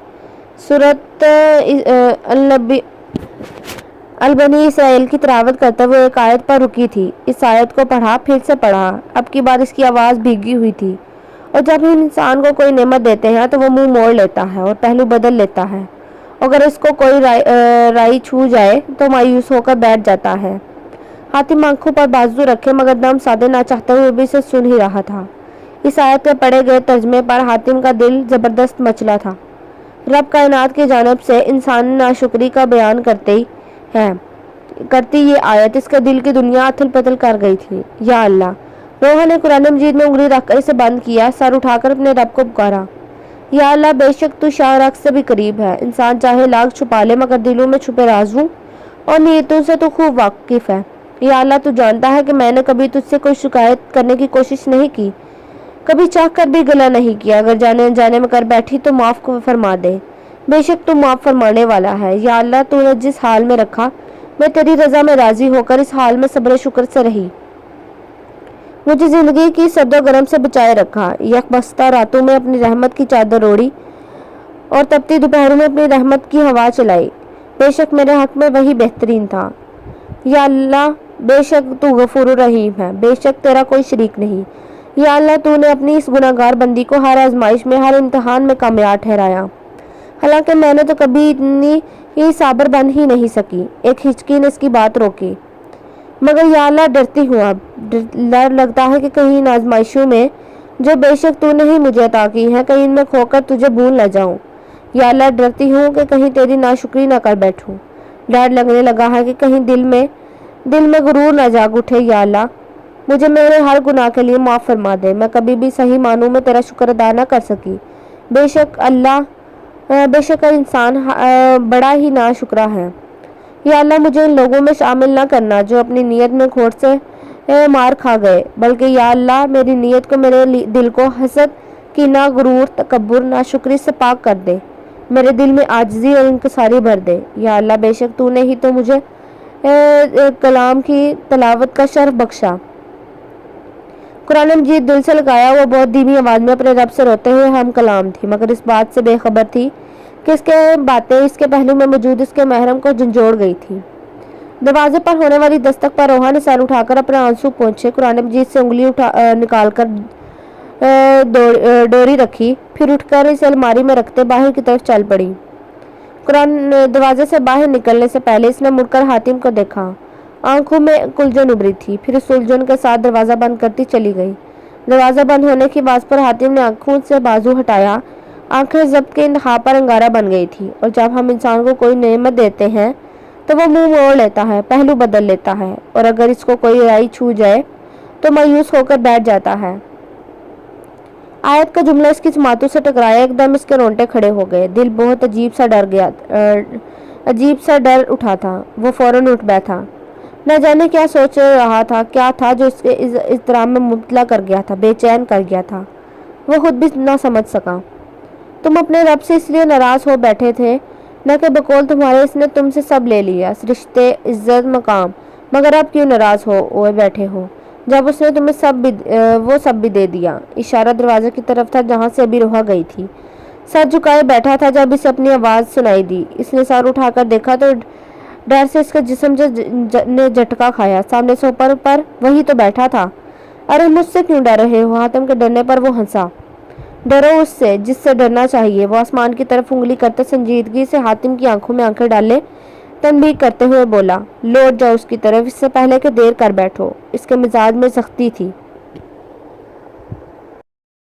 सूरत अल-बनी इसराइल की तिलावत करते हुए एक आयत पर रुकी थी। इस आयत को पढ़ा, फिर से पढ़ा। अब की बार इसकी आवाज़ भीगी हुई थी। और जब हम इंसान को कोई नेमत देते हैं तो वो मुंह मोड़ लेता है और पहलू बदल लेता है। अगर इसको कोई राई छू जाए तो मायूस होकर बैठ जाता है। हातिम आंखों पर बाजू रखे मगर दम साधे ना चाहते हुए भी इसे सुन ही रहा था। इस आयत के पढ़े गए तर्जमे पर हातिम का दिल जबरदस्त मचला था। रब कायनात की जानिब से इंसान नाशुक्री का बयान करती ये आयत इसके दिल की दुनिया अथल पथल कर गई थी। या अल्लाह, रोहा ने कुरान मजीद में उंगली रखकर इसे बंद किया, सर उठाकर अपने रब को पुकारा। या अल्लाह, बेशक तू शाहरख से भी करीब है। इंसान चाहे लाख छुपा ले मगर दिलों में छुपे राज हूँ और नीयतों से तो खूब वाकिफ है। या अल्लाह, तू जानता है कि मैंने कभी तुझसे कोई शिकायत करने की कोशिश नहीं की, कभी चाह कर भी गला नहीं किया। अगर जाने अनजाने में कर बैठी तो माफ फरमा दे, बेशक तू माफ फरमाने वाला है। या अल्लाह, तूने जिस हाल में रखा मैं तेरी रजा में राजी होकर इस हाल में सब्र शुक्र से रही। मुझे जिंदगी की सद्दो गरम से बचाए रखा, यकबस्ता रातों में अपनी रहमत की चादर ओढ़ी और तपती दोपहरों में अपनी रहमत की हवा चलाई। बेशक मेरे हक में वही बेहतरीन था। या अल्लाह, बेशक तू गफूर रहीम है, बेशक तेरा कोई शरीक नहीं। या अल्लाह, तूने अपनी इस गुनाहगार बंदी को हर आजमाइश में, हर इम्तिहान में कामयाब ठहराया। हालांकि मैंने तो कभी इतनी ही साबर बन ही नहीं सकी। एक हिचकी ने इसकी बात रोकी। मगर या अल्लाह, डरती हूँ अब, डर लगता है कि कहीं इन आजमाइशों में जो बेशक तूने ही मुझे अता की है, कहीं इनमें खोकर तुझे भूल न जाऊं। या अल्लाह, डरती हूँ कि कहीं तेरी नाशुक्री न कर बैठूं। डर लगने लगा है कि कहीं दिल में गुरूर न जाग उठे। या अल्लाह, मुझे मेरे हर गुनाह के लिए माफ़ फरमा दे। मैं कभी भी सही मानूं में तेरा शुक्र अदा न कर सकी। बेशक इंसान बड़ा ही नाशुक्रा है। या अल्लाह, मुझे उन लोगों में शामिल न करना जो अपनी नीयत में खोट से मार खा गए, बल्कि या अल्लाह, मेरी नीयत को, मेरे दिल को हसद, कीना, गुरूर, तकब्बुर, नाशुक्री से पाक कर दे। मेरे दिल में आजिज़ी और इंकिसारी भर दे। या अल्लाह, बेशक तूने ही तो मुझे कलाम की तलावत का शर्फ बख्शा। कुरान मजीद दिल से लगाया हुआ बहुत धीमी आवाज में अपने रब से रोते हुए हम कलाम थी, मगर इस बात से बेखबर थी कि इसके बातें इसके पहलू में मौजूद इसके महरम को झंझोड़ गई थी। दरवाजे पर होने वाली दस्तक पर रोहा ने सर उठाकर अपने आंसू पोंछे, कुरान मजीद से उंगली निकालकर डोरी रखी, फिर उठकर इसे अलमारी में रखते बाहर की तरफ चल पड़ी। कुरान दरवाजे से बाहर निकलने से पहले इसने मुड़कर हातिम को देखा। आंखों में कुलझन उभरी थी, फिर उस उलझन के साथ दरवाजा बंद करती चली गई। दरवाजा बंद होने की आवाज पर हातिम ने आंखों से बाजू हटाया। आंखें जब्त के इंतहा पर अंगारा बन गई थी। और जब हम इंसान को कोई नेमत देते हैं तो वो मुंह मोड़ लेता है, पहलू बदल लेता है, और अगर इसको कोई राई छू जाए तो मायूस होकर बैठ जाता है। आयत का जुमला इसकी समातों से टकराया, एकदम इसके रोंटे खड़े हो गए। दिल बहुत अजीब सा डर उठा था। वो फौरन उठ बैठा। न जाने क्या सोच रहा था, क्या था जो इसके इज़्तिराब में मुब्तला कर गया था, बेचैन कर गया था, वो खुद भी ना समझ सका। तुम अपने रब से इसलिए नाराज हो बैठे थे न कि बकौल तुम्हारे इसने तुमसे सब ले लिया, रिश्ते, इज्जत, मकाम, मगर अब क्यों नाराज हो बैठे हो जब उसने तुम्हें सब भी दे दिया। इशारा दरवाजे की तरफ था जहाँ से अभी रोहा गई थी। सर झुकाए बैठा था जब इसे अपनी आवाज़ सुनाई दी। इसने सर उठाकर देखा तो डर से इसका जिस्म ने झटका खाया। सामने सोफे पर वही तो बैठा था। अरे मुझसे क्यों डर रहे हो? हातिम के डरने पर वो हंसा। डरो उससे जिससे डरना चाहिए। वो आसमान की तरफ उंगली करते संजीदगी से हातिम की आंखों में आंखें डाले तनबीह करते हुए बोला, लौट जाओ उसकी तरफ, इससे पहले कि देर कर बैठो। इसके मिजाज में सख्ती थी।